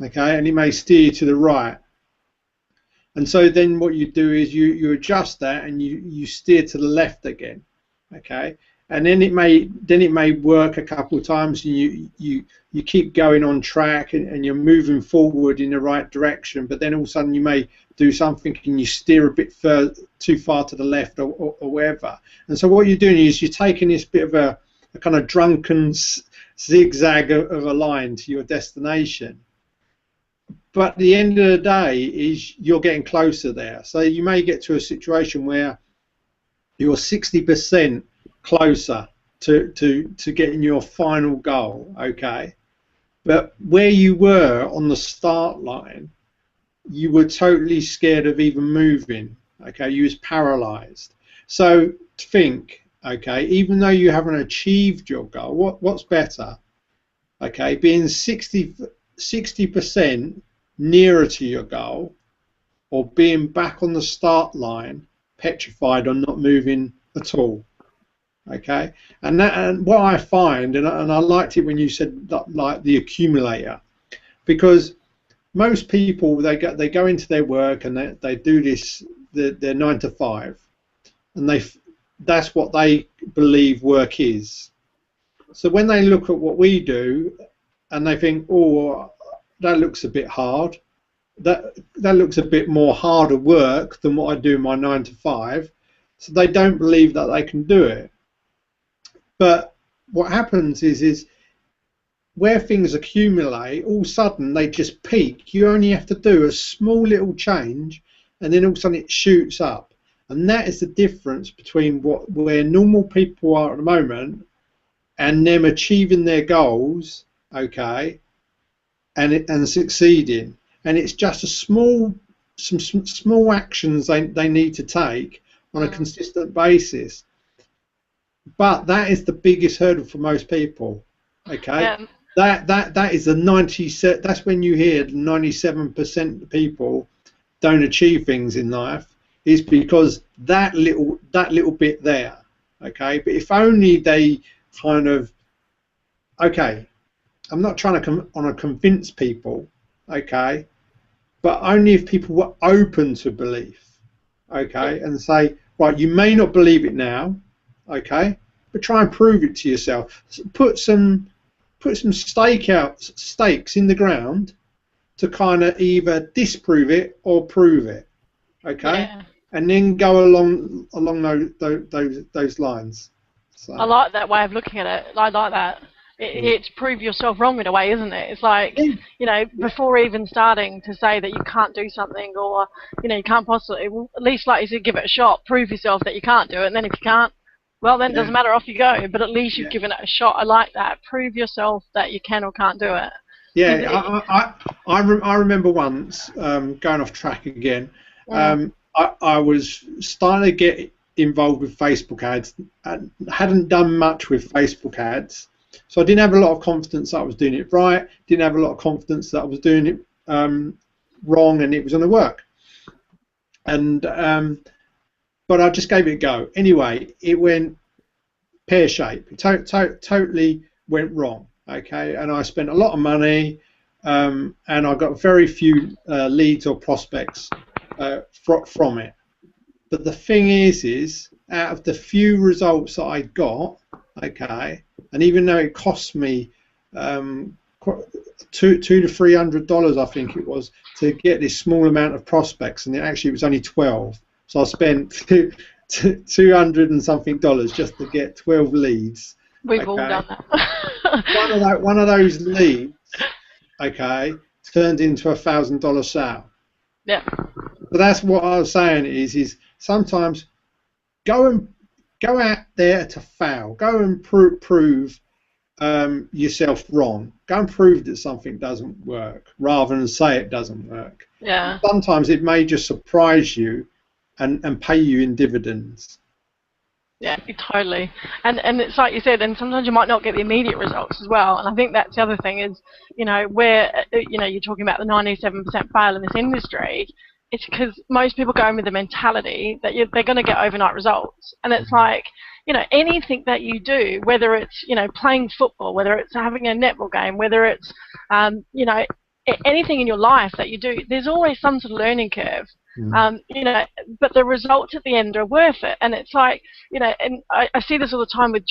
okay, and it may steer you to the right. And so then what you do is you adjust that and you steer to the left again, okay, and then it may work a couple of times and you keep going on track and you're moving forward in the right direction, but then all of a sudden you may do something and you steer a bit too far to the left or wherever. And so what you're doing is you're taking this bit of a kind of drunken zigzag of a line to your destination. But at the end of the day is you're getting closer there. So you may get to a situation where you're 60% closer to getting your final goal, okay? But where you were on the start line, you were totally scared of even moving, okay? You was paralyzed. So think, okay, even though you haven't achieved your goal, what's better, okay? Being 60% nearer to your goal, or being back on the start line, petrified or not moving at all. Okay, and what I find, and I liked it when you said that, like the accumulator, because most people they go into their work and they do this their 9 to 5, and that's what they believe work is. So when they look at what we do, and they think, oh, that looks a bit hard, that looks a bit more harder work than what I do in my 9 to 5, so they don't believe that they can do it. But what happens is where things accumulate, all of a sudden they just peak. You only have to do a small little change, and then all of a sudden it shoots up. And that is the difference between where normal people are at the moment and them achieving their goals, okay, and succeeding. And it's just some small actions they need to take on a consistent basis. But that is the biggest hurdle for most people. Okay, yeah. That is the 97. That's when you hear 97% of people don't achieve things in life, is because that little bit there. Okay, but if only they kind of, okay, I'm not trying to convince people, okay, but only if people were open to belief, okay, and say, right, you may not believe it now, okay, but try and prove it to yourself. Put some stakes in the ground to kind of either disprove it or prove it, okay, yeah. And then go along those lines. So. I like that way of looking at it. I like that. It's prove yourself wrong in a way, isn't it? It's like, before even starting to say that you can't do something or, you can't possibly, well, at least like you said, give it a shot, prove yourself that you can't do it, and then if you can't, well, then it doesn't matter, off you go, but at least you've given it a shot. I like that. Prove yourself that you can or can't do it. Yeah, I remember once, going off track again, I was starting to get involved with Facebook ads. I hadn't done much with Facebook ads. So I didn't have a lot of confidence that I was doing it right, didn't have a lot of confidence that I was doing it wrong and it was going to work. And but I just gave it a go. Anyway, it went pear-shaped. It totally went wrong, okay? And I spent a lot of money and I got very few leads or prospects from it. But the thing is out of the few results that I got, okay, and even though it cost me $200 to $300, I think it was, to get this small amount of prospects, and it was only 12. So I spent 200 and something dollars just to get 12 leads. We've all done that. one of those leads, okay, turned into $1,000 sale. Yeah. But that's what I was saying is sometimes go out there to fail. Go and prove yourself wrong. Go and prove that something doesn't work rather than say it doesn't work. Yeah. Sometimes it may just surprise you and pay you in dividends. Yeah, totally. And it's like you said, and sometimes you might not get the immediate results as well. And I think that's the other thing is, where, you're talking about the 97% fail in this industry, it's because most people go in with the mentality that they're going to get overnight results. And it's like, anything that you do, whether it's, playing football, whether it's having a netball game, whether it's, anything in your life that you do, there's always some sort of learning curve. But the results at the end are worth it. And it's like, and I see this all the time with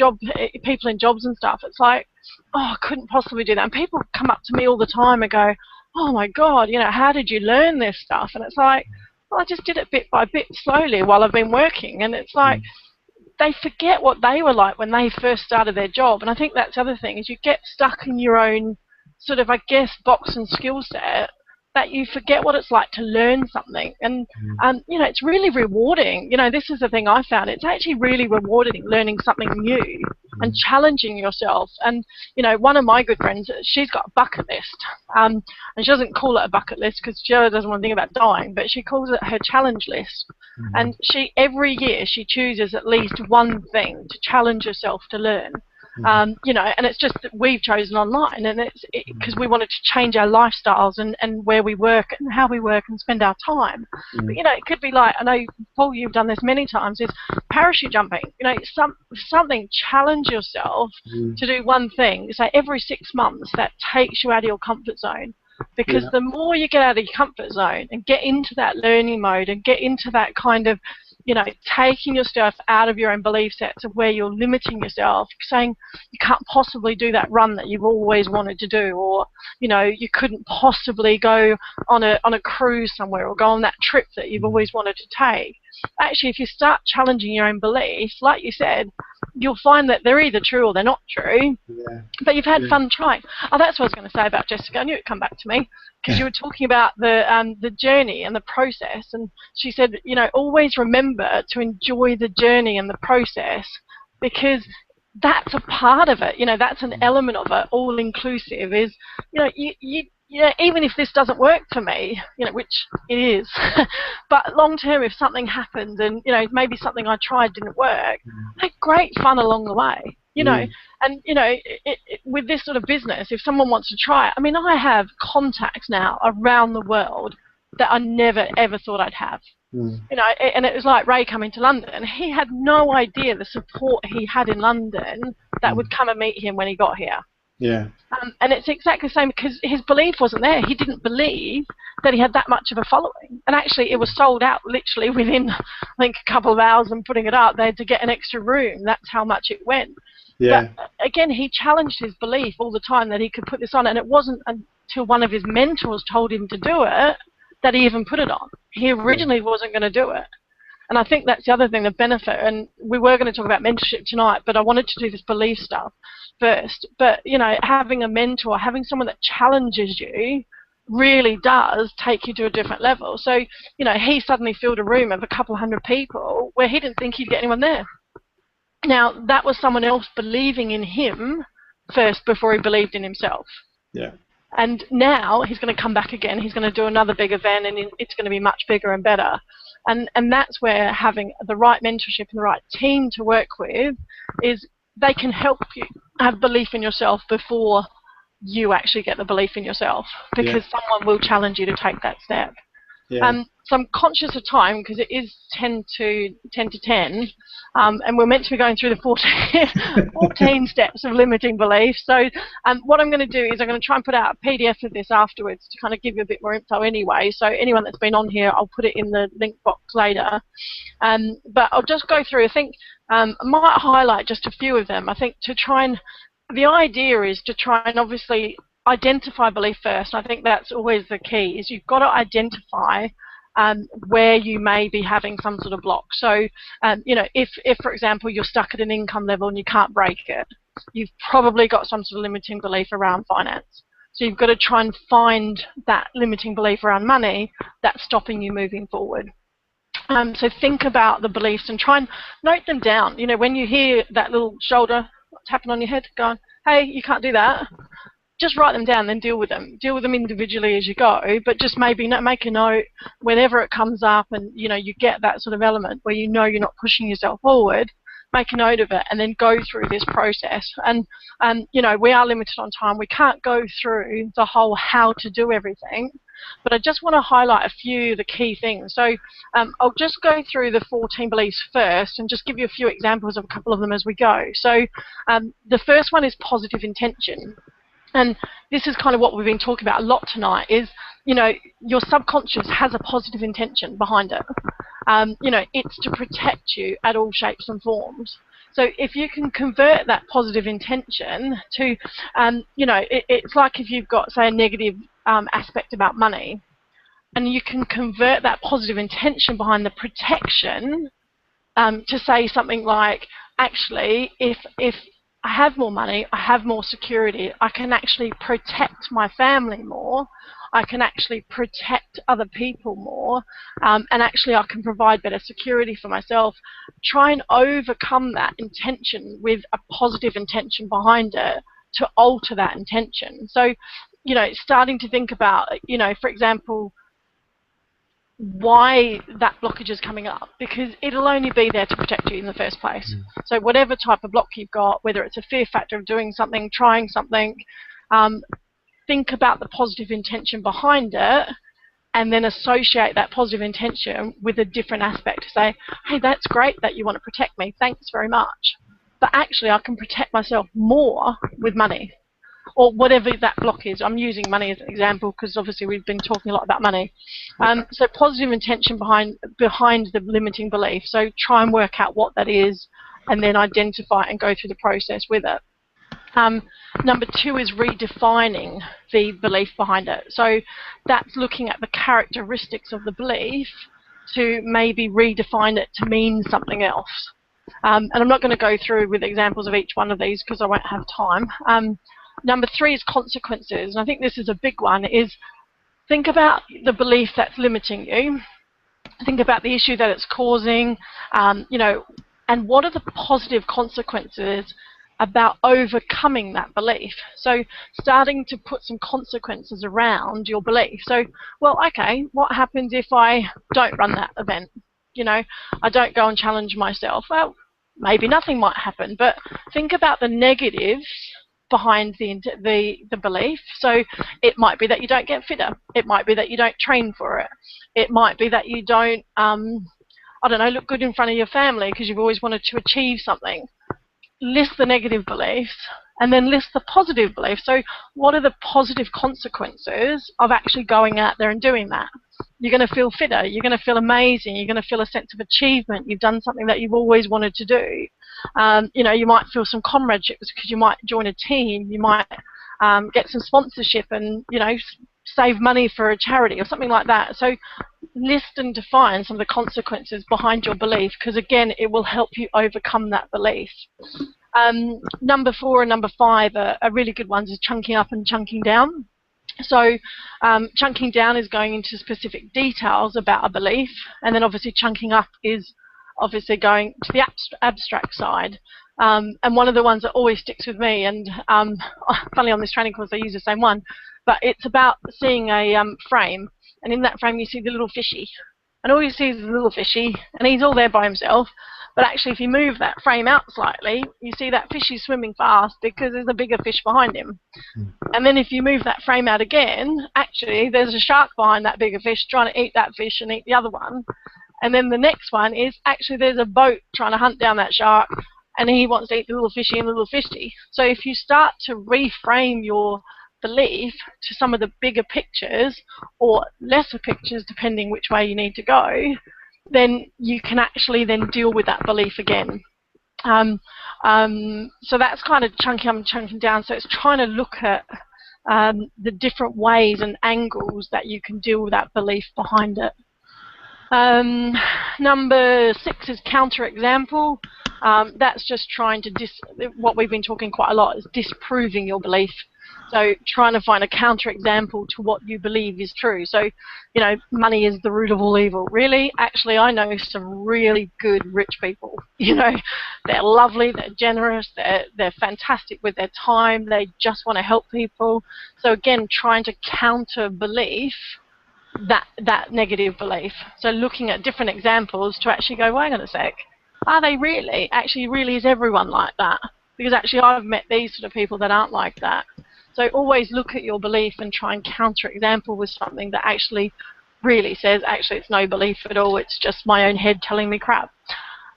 people in jobs and stuff. It's like, oh, I couldn't possibly do that. And people come up to me all the time and go, oh my God, how did you learn this stuff? And it's like, well, I just did it bit by bit slowly while I've been working. And it's like, they forget what they were like when they first started their job. And I think that's the other thing is you get stuck in your own sort of, I guess, box and skill set, that you forget what it's like to learn something. And it's really rewarding. This is the thing I found. It's actually really rewarding learning something new and challenging yourself. And one of my good friends, she's got a bucket list, and she doesn't call it a bucket list because she doesn't want to think about dying, but she calls it her challenge list. And every year she chooses at least one thing to challenge herself to learn. And it's just that we've chosen online, and it's because we wanted to change our lifestyles and where we work and how we work and spend our time. But it could be like, I know, Paul, you've done this many times, is parachute jumping. Something, challenge yourself to do one thing. Say every 6 months, that takes you out of your comfort zone. Because the more you get out of your comfort zone and get into that learning mode and get into that kind of, taking yourself out of your own belief sets of where you're limiting yourself, saying you can't possibly do that run that you've always wanted to do, or, you couldn't possibly go on a cruise somewhere or go on that trip that you've always wanted to take. Actually, if you start challenging your own beliefs, like you said, you'll find that they're either true or they're not true, but you've had fun trying. Oh, that's what I was going to say about Jessica. I knew it'd come back to me because you were talking about the journey and the process, and she said, always remember to enjoy the journey and the process, because that's a part of it. That's an element of it. All inclusive is, even if this doesn't work for me, which it is, but long term, if something happens and, maybe something I tried didn't work, I had great fun along the way, and, with this sort of business, if someone wants to try it, I mean, I have contacts now around the world that I never, ever thought I'd have. And it was like Ray coming to London. He had no idea the support he had in London that would come and meet him when he got here. Yeah. And it's exactly the same because his belief wasn't there. He didn't believe that he had that much of a following. And actually, it was sold out literally within, I think, a couple of hours and putting it up. They had to get an extra room. That's how much it went. Yeah. But again, he challenged his belief all the time that he could put this on. And it wasn't until one of his mentors told him to do it that he even put it on. He originally wasn't going to do it. And I think that's the other thing, the benefit. And we were going to talk about mentorship tonight, but I wanted to do this belief stuff first. But, having a mentor, having someone that challenges you really does take you to a different level. So, he suddenly filled a room of a couple hundred people where he didn't think he'd get anyone there. Now, that was someone else believing in him first before he believed in himself. Yeah. And now he's going to come back again. He's going to do another big event, and it's going to be much bigger and better. And that's where having the right mentorship and the right team to work with is they can help you have belief in yourself before you actually get the belief in yourself, because someone will challenge you to take that step. Yeah. So I'm conscious of time because it is 10 to 10, and we're meant to be going through the 14 steps of limiting beliefs. So what I'm going to do is I'm going to try and put out a PDF of this afterwards to kind of give you a bit more info anyway. So anyone that's been on here, I'll put it in the link box later. But I'll just go through. I think I might highlight just a few of them. I think to try and, the idea is to try and obviously identify belief first. I think that's always the key, is you've got to identify where you may be having some sort of block. So, you know, if, for example, you're stuck at an income level and you can't break it, you've probably got some sort of limiting belief around finance. So you've got to try and find that limiting belief around money that's stopping you moving forward. So think about the beliefs and try and note them down. You know, when you hear that little shoulder tapping on your head going, hey, you can't do that, just write them down, then deal with them. Deal with them individually as you go, but just maybe make a note whenever it comes up and, you know, you get that sort of element where you know you're not pushing yourself forward, make a note of it and then go through this process. And, you know, we are limited on time. We can't go through the whole how to do everything, but I just want to highlight a few of the key things. So I'll just go through the 14 beliefs first and just give you a few examples of a couple of them as we go. So the first one is positive intention. And this is kind of what we've been talking about a lot tonight is, you know, your subconscious has a positive intention behind it. You know, it's to protect you at all shapes and forms. So if you can convert that positive intention to, you know, it's like if you've got, say, a negative aspect about money, and you can convert that positive intention behind the protection to say something like, actually, if I have more money, I have more security, I can actually protect my family more, I can actually protect other people more, and actually I can provide better security for myself. Try and overcome that intention with a positive intention behind it to alter that intention. So, you know, starting to think about, you know, for example, why that blockage is coming up, because it'll only be there to protect you in the first place. So whatever type of block you've got, whether it's a fear factor of doing something, trying something, think about the positive intention behind it and then associate that positive intention with a different aspect to say, hey, that's great that you want to protect me, thanks very much, but actually I can protect myself more with money. Or whatever that block is. I'm using money as an example because obviously we've been talking a lot about money. So positive intention behind the limiting belief. So try and work out what that is and then identify and go through the process with it. Number two is redefining the belief behind it. So that's looking at the characteristics of the belief to maybe redefine it to mean something else. And I'm not going to go through with examples of each one of these because I won't have time. Number three is consequences, and I think this is a big one, is think about the belief that's limiting you, think about the issue that it's causing, you know, and what are the positive consequences about overcoming that belief. So starting to put some consequences around your belief. So, well, okay, what happens if I don't run that event? You know, I don't go and challenge myself. Well, maybe nothing might happen, but think about the negatives behind the belief. So it might be that you don't get fitter. It might be that you don't train for it. It might be that you don't, I don't know, look good in front of your family because you've always wanted to achieve something. List the negative beliefs and then list the positive beliefs. So what are the positive consequences of actually going out there and doing that? You're going to feel fitter. You're going to feel amazing. You're going to feel a sense of achievement. You've done something that you've always wanted to do. You know, you might feel some comradeship because you might join a team. You might get some sponsorship and, you know, save money for a charity or something like that. So list and define some of the consequences behind your belief because, again, it will help you overcome that belief. Number 4 and number 5 are really good ones, is chunking up and chunking down. So chunking down is going into specific details about a belief, and then obviously chunking up is obviously going to the abstract side. And one of the ones that always sticks with me, and funnily on this training course I use the same one, but it's about seeing a frame, and in that frame you see the little fishy, and all you see is the little fishy, and he's all there by himself. But actually, if you move that frame out slightly, you see that fish is swimming fast because there's a bigger fish behind him. And then if you move that frame out again, actually, there's a shark behind that bigger fish trying to eat that fish and eat the other one. And then the next one is actually there's a boat trying to hunt down that shark, and he wants to eat the little fishy and the little fishy. So if you start to reframe your belief to some of the bigger pictures or lesser pictures, depending which way you need to go, then you can actually then deal with that belief again. So that's kind of chunking up and chunking down. So it's trying to look at the different ways and angles that you can deal with that belief behind it. Number 6 is counterexample. That's just trying to what we've been talking quite a lot is disproving your belief. So trying to find a counterexample to what you believe is true. So, you know, money is the root of all evil. Really? Actually, I know some really good rich people. You know, they're lovely, they're generous, they're fantastic with their time, they just want to help people. So again, trying to counter belief that negative belief. So looking at different examples to actually go, wait on a sec, are they really? Actually, really is everyone like that? Because actually I've met these sort of people that aren't like that. So always look at your belief and try and counter-example with something that actually really says, actually it's no belief at all, it's just my own head telling me crap.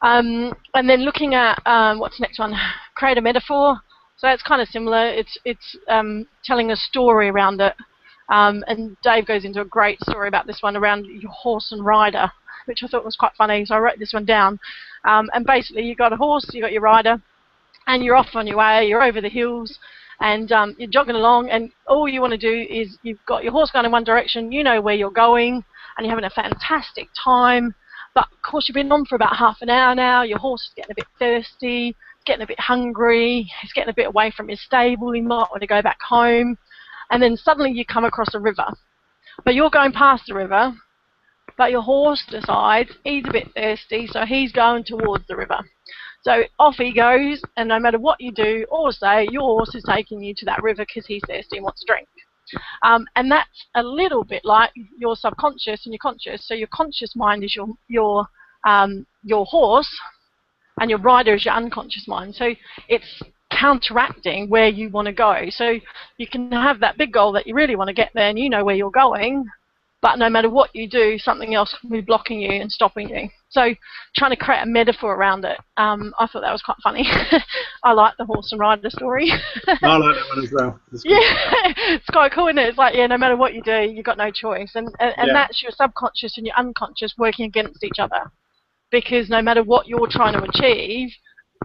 And then looking at, what's the next one? Create a metaphor. So it's kind of similar. It's telling a story around it. And Dave goes into a great story about this one around your horse and rider, which I thought was quite funny, so I wrote this one down. And basically you've got a horse, you've got your rider, and you're off on your way, you're over the hills, and you're jogging along, and all you want to do is you've got your horse going in one direction, you know where you're going, and you're having a fantastic time, but of course you've been on for about half an hour now, your horse is getting a bit thirsty, getting a bit hungry, he's getting a bit away from his stable, he might want to go back home, and then suddenly you come across a river. But you're going past the river, but your horse decides he's a bit thirsty, so he's going towards the river. So off he goes, and no matter what you do or say, your horse is taking you to that river because he's thirsty and wants to drink. And that's a little bit like your subconscious and your conscious. So your conscious mind is your horse, and your rider is your unconscious mind. So it's counteracting where you want to go. So you can have that big goal that you really want to get there, and you know where you're going, but no matter what you do, something else can be blocking you and stopping you. So trying to create a metaphor around it. I thought that was quite funny. I like the horse and rider story. I like that one as well. Yeah, it's quite cool, isn't it? It's like, yeah, no matter what you do, you've got no choice. And that's your subconscious and your unconscious working against each other. Because no matter what you're trying to achieve,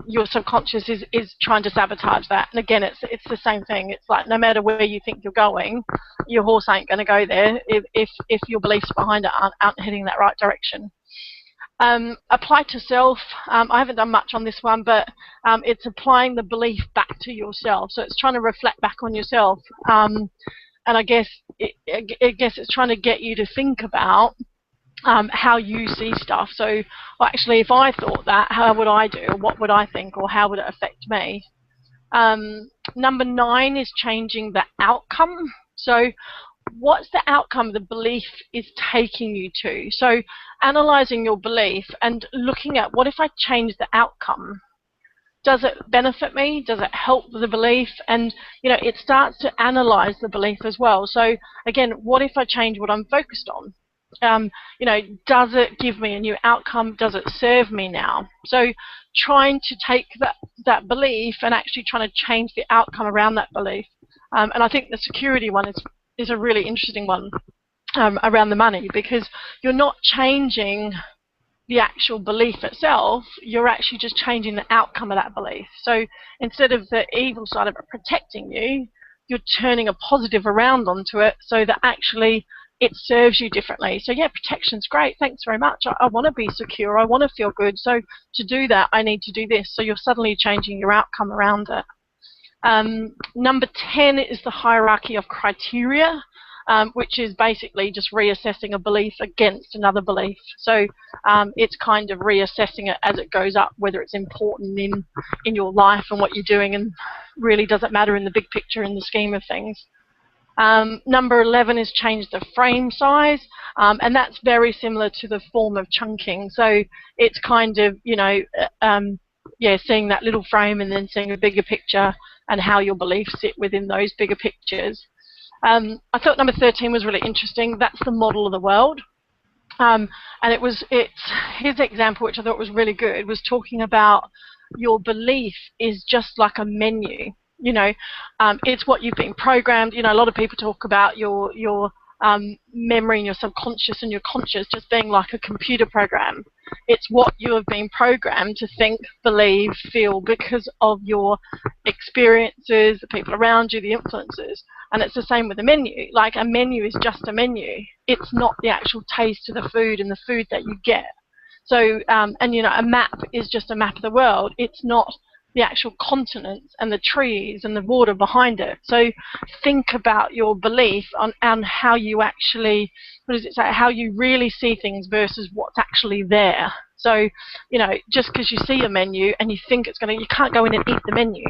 your subconscious is trying to sabotage that. And again, it's the same thing. It's like no matter where you think you're going, your horse ain't going to go there if your beliefs behind it aren't heading that right direction. Apply to self. I haven't done much on this one, but it's applying the belief back to yourself. So it's trying to reflect back on yourself. And I guess it's trying to get you to think about how you see stuff. So, well, actually, if I thought that, how would I do? Or what would I think? Or how would it affect me? Number 9 is changing the outcome. So what's the outcome the belief is taking you to? So analysing your belief and looking at, what if I change the outcome? Does it benefit me? Does it help the belief? And, you know, it starts to analyse the belief as well. So, again, what if I change what I'm focused on? You know, does it give me a new outcome? Does it serve me now? So trying to take that belief and actually trying to change the outcome around that belief. And I think the security one is a really interesting one around the money, because you're not changing the actual belief itself, you're actually just changing the outcome of that belief. So instead of the evil side of it protecting you, you're turning a positive around onto it so that actually it serves you differently. So yeah, protection's great, thanks very much. I want to be secure, I want to feel good, so to do that I need to do this. So you're suddenly changing your outcome around it. Number 10 is the hierarchy of criteria, which is basically just reassessing a belief against another belief. So it's kind of reassessing it as it goes up, whether it's important in your life and what you're doing, and really doesn't matter in the big picture, in the scheme of things. Number 11 is change the frame size, and that's very similar to the form of chunking. So it's kind of, you know, yeah, seeing that little frame and then seeing a bigger picture and how your beliefs sit within those bigger pictures. I thought number 13 was really interesting. That's the model of the world. And it's his example, which I thought was really good, was talking about your belief is just like a menu. You know, it's what you've been programmed. You know, a lot of people talk about your memory and your subconscious and your conscious just being like a computer program. It's what you have been programmed to think, believe, feel because of your experiences, the people around you, the influences. And it's the same with a menu. Like, a menu is just a menu. It's not the actual taste of the food and the food that you get. So, and you know, a map is just a map of the world. It's not the actual continents and the trees and the water behind it. So think about your belief on how you actually, what does it say, how you really see things versus what's actually there. So, you know, just because you see a menu and you think it's going to, you can't go in and eat the menu.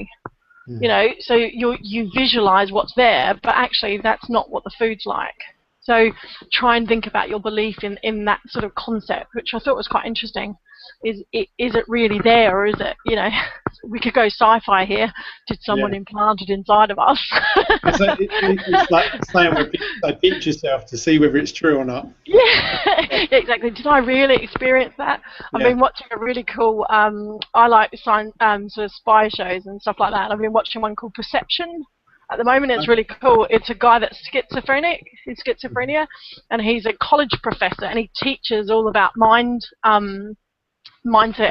You know, so you visualize what's there, but actually that's not what the food's like. So try and think about your belief in that sort of concept, which I thought was quite interesting. Is it really there, or is it, you know, we could go sci-fi here. Did someone implant it inside of us? It's like saying where people say pinch yourself to see whether it's true or not. Yeah, exactly. Did I really experience that? I've been watching a really cool, I like science, sort of spy shows and stuff like that. I've been watching one called Perception. At the moment, it's really cool. It's a guy that's schizophrenia, and he's a college professor, and he teaches all about mindset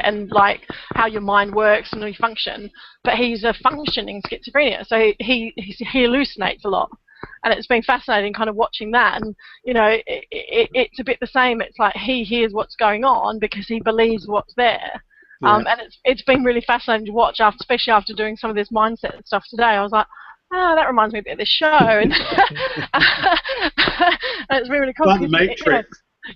and like how your mind works and how you function. But he's a functioning schizophrenia, so he hallucinates a lot. And it's been fascinating kind of watching that. And, you know, it's a bit the same. It's like he hears what's going on because he believes what's there. And it's been really fascinating to watch, especially after doing some of this mindset stuff today. I was like, oh, that reminds me a bit of this show. And, and it's really cool. Like the Matrix. You know,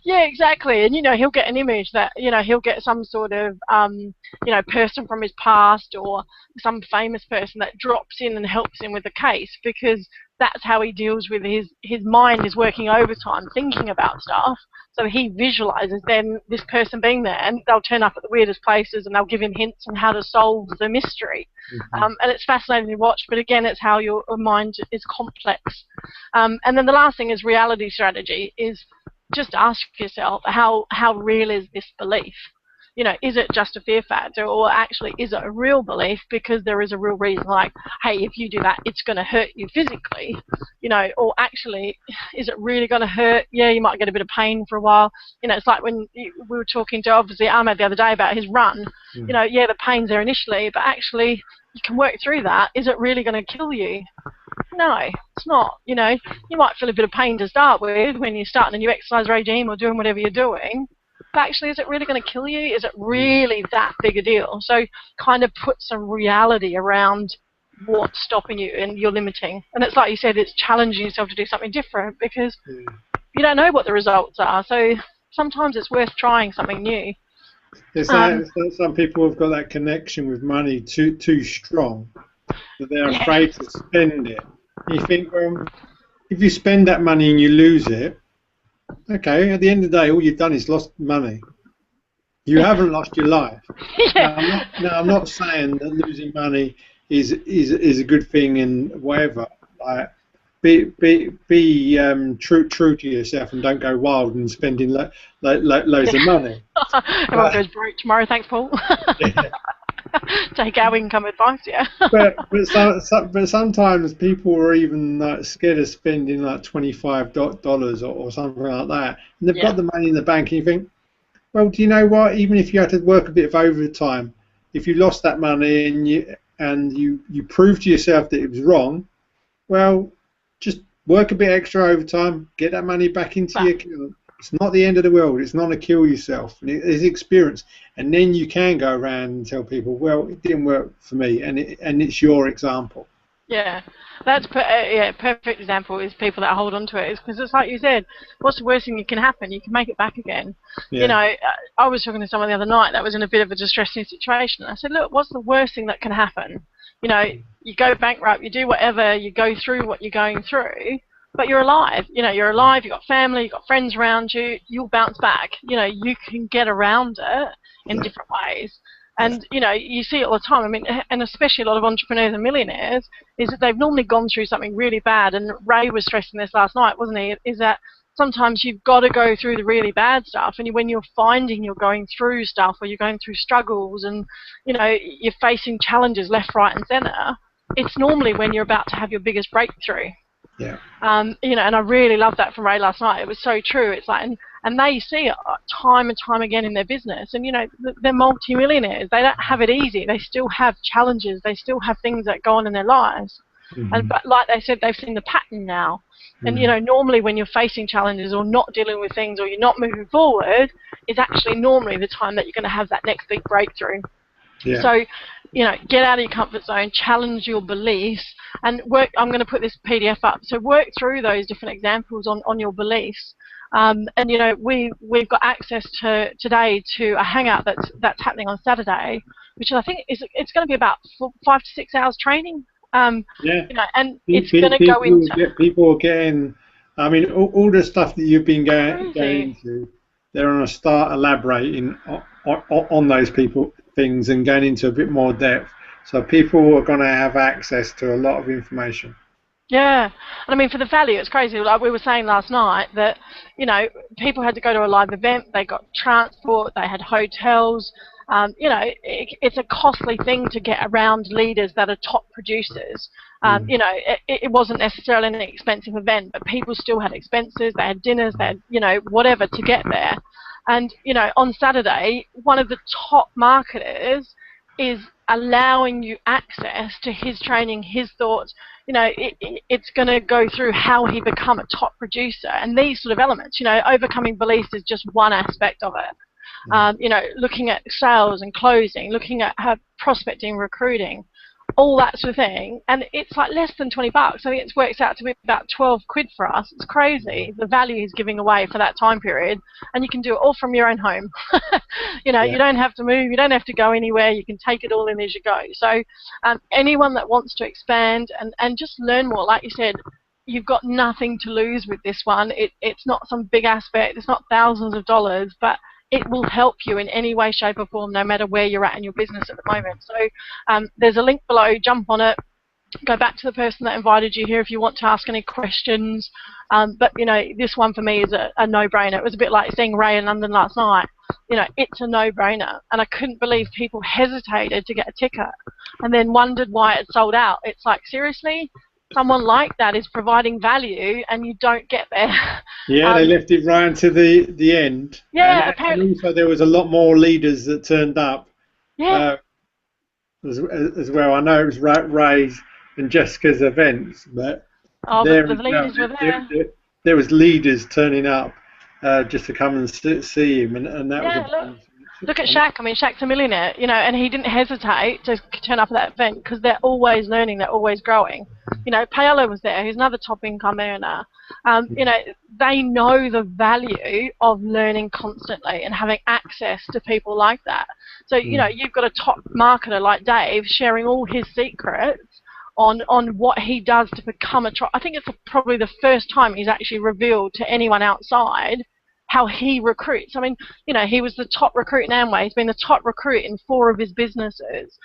yeah, exactly. And, you know, he'll get an image that, you know, he'll get some sort of, you know, person from his past or some famous person that drops in and helps him with the case, because that's how he deals with his mind is working overtime, thinking about stuff. So he visualizes then this person being there, and they'll turn up at the weirdest places and they'll give him hints on how to solve the mystery. And it's fascinating to watch, but again, it's how your mind is complex. And then the last thing is reality strategy, is just ask yourself, how real is this belief? You know, is it just a fear factor, or actually is it a real belief because there is a real reason, like, hey, if you do that, it's going to hurt you physically, you know, or actually, is it really going to hurt? Yeah, you might get a bit of pain for a while. You know, it's like when we were talking to, obviously, Ahmed the other day about his run. You know, yeah, the pain's there initially, but actually, you can work through that. Is it really going to kill you? No, it's not. You know, you might feel a bit of pain to start with when you're starting a new exercise regime or doing whatever you're doing. But actually, is it really going to kill you? Is it really that big a deal? So kind of put some reality around what's stopping you and you're limiting. And it's like you said, it's challenging yourself to do something different because you don't know what the results are. So sometimes it's worth trying something new. It's like some people have got that connection with money too strong that they're afraid to spend it. You think, well, if you spend that money and you lose it, okay, at the end of the day, all you've done is lost money. You haven't lost your life. Now, I'm not saying that losing money is a good thing and whatever. Like, be true to yourself and don't go wild and spending loads of money. Everyone goes broke tomorrow. Thanks, Paul. Take our income advice, but sometimes people are even like scared of spending like $25 or something like that, and they've got the money in the bank, and you think, well, do you know what? Even if you had to work a bit of overtime, if you lost that money and you proved to yourself that it was wrong, well, just work a bit extra overtime, get that money back into your account. It's not the end of the world. It's not to kill yourself. It's experience, and then you can go around and tell people, well, it didn't work for me, and it's your example. Yeah, that's perfect example is people that hold on to it, because it's like you said, what's the worst thing that can happen? You can make it back again. You know, I was talking to someone the other night that was in a bit of a distressing situation. I said, look, what's the worst thing that can happen? You know, you go bankrupt, you do whatever, you go through what you're going through. But you're alive, you know, you're alive, you've got family, you've got friends around you, you'll bounce back. You know, you can get around it in different ways. And, you know, you see it all the time. I mean, and especially a lot of entrepreneurs and millionaires, is that they've normally gone through something really bad. And Ray was stressing this last night, wasn't he? Is that sometimes you've got to go through the really bad stuff. And when you're finding you're going through stuff, or you're going through struggles and, you know, you're facing challenges left, right, and center, it's normally when you're about to have your biggest breakthrough. Yeah. You know, and I really loved that from Ray last night. It was so true. It's like, and they see it time and time again in their business. And, you know, they're multimillionaires. They don't have it easy. They still have challenges. They still have things that go on in their lives. Mm-hmm. But like they said, they've seen the pattern now. And, you know, normally when you're facing challenges or not dealing with things or you're not moving forward, is actually normally the time that you're going to have that next big breakthrough. Yeah. So, you know, get out of your comfort zone, challenge your beliefs, and work. I'm going to put this PDF up. So work through those different examples on your beliefs. And, you know, we've got access today to a hangout that's happening on Saturday, which I think it's going to be about 5 to 6 hours training. Yeah. You know, and it's going to go into people getting. I mean, all the stuff that you've been going into, they're going to start elaborating on those things and going into a bit more depth. So people are going to have access to a lot of information. Yeah, and I mean, for the value, it's crazy. Like we were saying last night, that, you know, people had to go to a live event, they got transport, they had hotels. You know, it's a costly thing to get around leaders that are top producers. You know, it wasn't necessarily an expensive event, but people still had expenses. They had dinners, they had, you know, whatever to get there. And, you know, on Saturday, one of the top marketers is allowing you access to his training, his thoughts. You know, it's going to go through how he become a top producer and these sort of elements. You know, overcoming beliefs is just one aspect of it. You know, looking at sales and closing, looking at prospecting, recruiting, all that sort of thing. And it's like less than $20. I think it works out to be about 12 quid for us. It's crazy, the value he's giving away for that time period. And you can do it all from your own home. You know, you don't have to move, you don't have to go anywhere, you can take it all in as you go. So anyone that wants to expand and just learn more, like you said, you've got nothing to lose with this one. It's not some big aspect, it's not thousands of dollars, but it will help you in any way, shape or form, no matter where you're at in your business at the moment. So there's a link below, jump on it, go back to the person that invited you here if you want to ask any questions. But, you know, this one for me is a no-brainer. It was a bit like seeing Ray in London last night. You know, it's a no-brainer. And I couldn't believe people hesitated to get a ticket and then wondered why it sold out. It's like, seriously? Someone like that is providing value and you don't get there. Yeah, they left it right to the end. Yeah, and apparently. Also, there was a lot more leaders that turned up. Yeah. As well. I know it was Ray's and Jessica's events, but but the leaders were there. There was leaders turning up just to come and see him, and that was. Look at Shaq. I mean, Shaq's a millionaire, you know, and he didn't hesitate to turn up at that event because they're always learning, they're always growing. You know, Paolo was there, who's another top income earner. You know, they know the value of learning constantly and having access to people like that. So, you know, you've got a top marketer like Dave sharing all his secrets on what he does to become I think it's probably the first time he's actually revealed to anyone outside how he recruits. I mean, you know, he was the top recruit in Amway. He's been the top recruit in 4 of his businesses.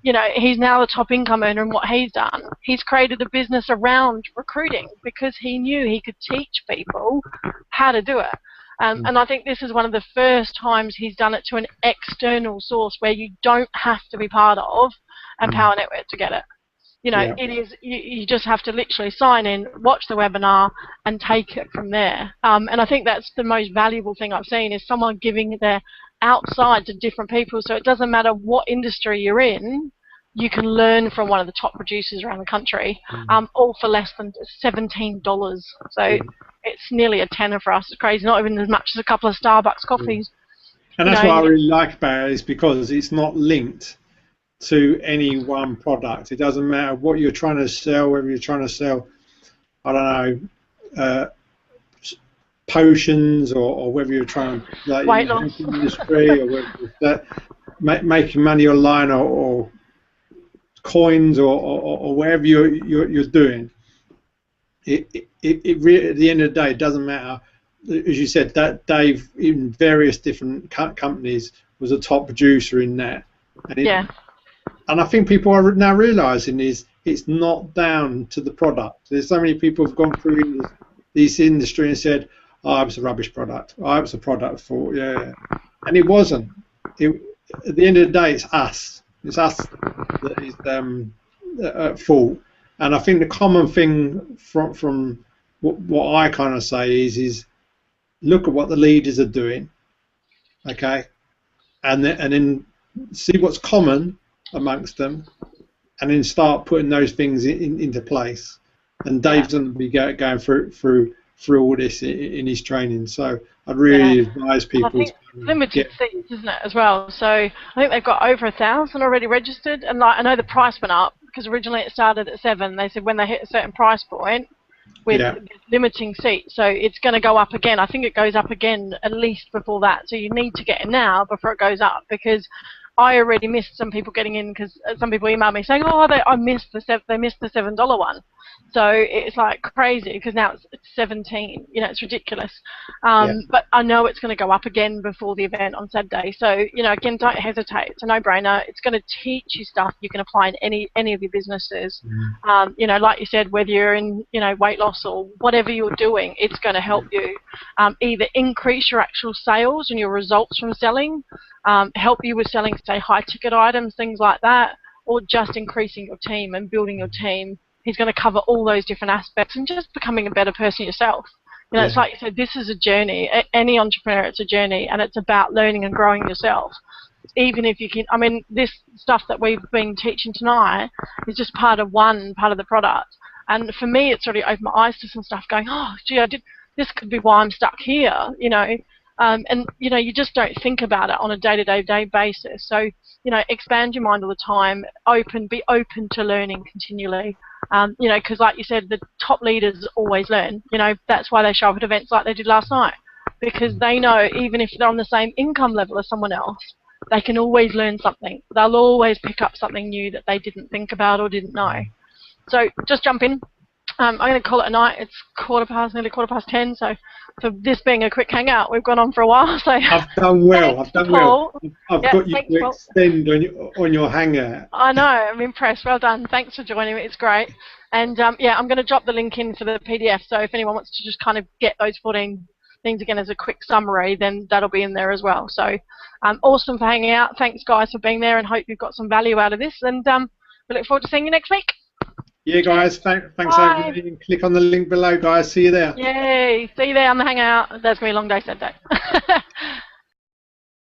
You know, he's now the top income earner in what he's done. He's created a business around recruiting because he knew he could teach people how to do it. And I think this is one of the first times he's done it to an external source where you don't have to be part of Empower Network to get it. You know, it is. You just have to literally sign in, watch the webinar, and take it from there. And I think that's the most valuable thing I've seen is someone giving their outside to different people. So it doesn't matter what industry you're in, you can learn from one of the top producers around the country, all for less than $17. So it's nearly a tenner for us. It's crazy. Not even as much as a couple of Starbucks coffees. And that's what I really like about it is because it's not linked to any one product. It doesn't matter what you're trying to sell, whether you're trying to sell, I don't know, potions or whether you're trying to like in the industry or whether it's making money online or coins or whatever you're doing. It really, at the end of the day, it doesn't matter. As you said, that Dave in various different companies was a top producer in that. And and I think people are now realising is it's not down to the product. There's so many people who've gone through this industry and said, "Oh, it was a rubbish product. Oh, it was a product for and it wasn't. At the end of the day, it's us. It's us that is at fault. And I think the common thing from what I kind of say is look at what the leaders are doing, okay, and then see what's common amongst them, and then start putting those things into place. And Dave's going to be going through all this in his training, so I'd really advise people to limited seats, isn't it, as well? So I think they've got over 1,000 already registered, and like I know the price went up because originally it started at 7. They said when they hit a certain price point with limiting seats, so it's going to go up again. I think it goes up again at least before that, so you need to get in now before it goes up, because I already missed some people getting in because some people emailed me saying, oh, they missed the $7 one. So it's like crazy because now it's 17. You know, it's ridiculous. But I know it's going to go up again before the event on Saturday. So, you know, again, don't hesitate. It's a no-brainer. It's going to teach you stuff you can apply in any of your businesses. You know, like you said, whether you're in, you know, weight loss or whatever you're doing, it's going to help you either increase your actual sales and your results from selling, help you with selling, say, high-ticket items, things like that, or just increasing your team and building your team. He's going to cover all those different aspects and just becoming a better person yourself. You know, it's like you said, this is a journey. Any entrepreneur, it's a journey, and it's about learning and growing yourself. Even if you can, I mean, this stuff that we've been teaching tonight is just part of the product. And for me, it's already opened my eyes to some stuff going, oh, gee, this could be why I'm stuck here, you know. And, you know, you just don't think about it on a day-to-day basis. So, you know, expand your mind all the time, be open to learning continually. You know, because like you said, the top leaders always learn. You know, that's why they show up at events like they did last night, because they know even if they're on the same income level as someone else, they can always learn something. They'll always pick up something new that they didn't think about or didn't know. So just jump in. I'm going to call it a night. It's nearly quarter past 10. So for this being a quick hangout, we've gone on for a while. So I've done well. I've got you to Paul. extend on your hangout. I know. I'm impressed. Well done. Thanks for joining me. It's great. And yeah, I'm going to drop the link in for the PDF. So if anyone wants to just kind of get those 14 things again as a quick summary, then that'll be in there as well. So awesome for hanging out. Thanks, guys, for being there, and hope you've got some value out of this. And we look forward to seeing you next week. Yeah, guys, thanks everybody. Click on the link below, guys. See you there. Yay. See you there on the hangout. That's going to be a long day Saturday.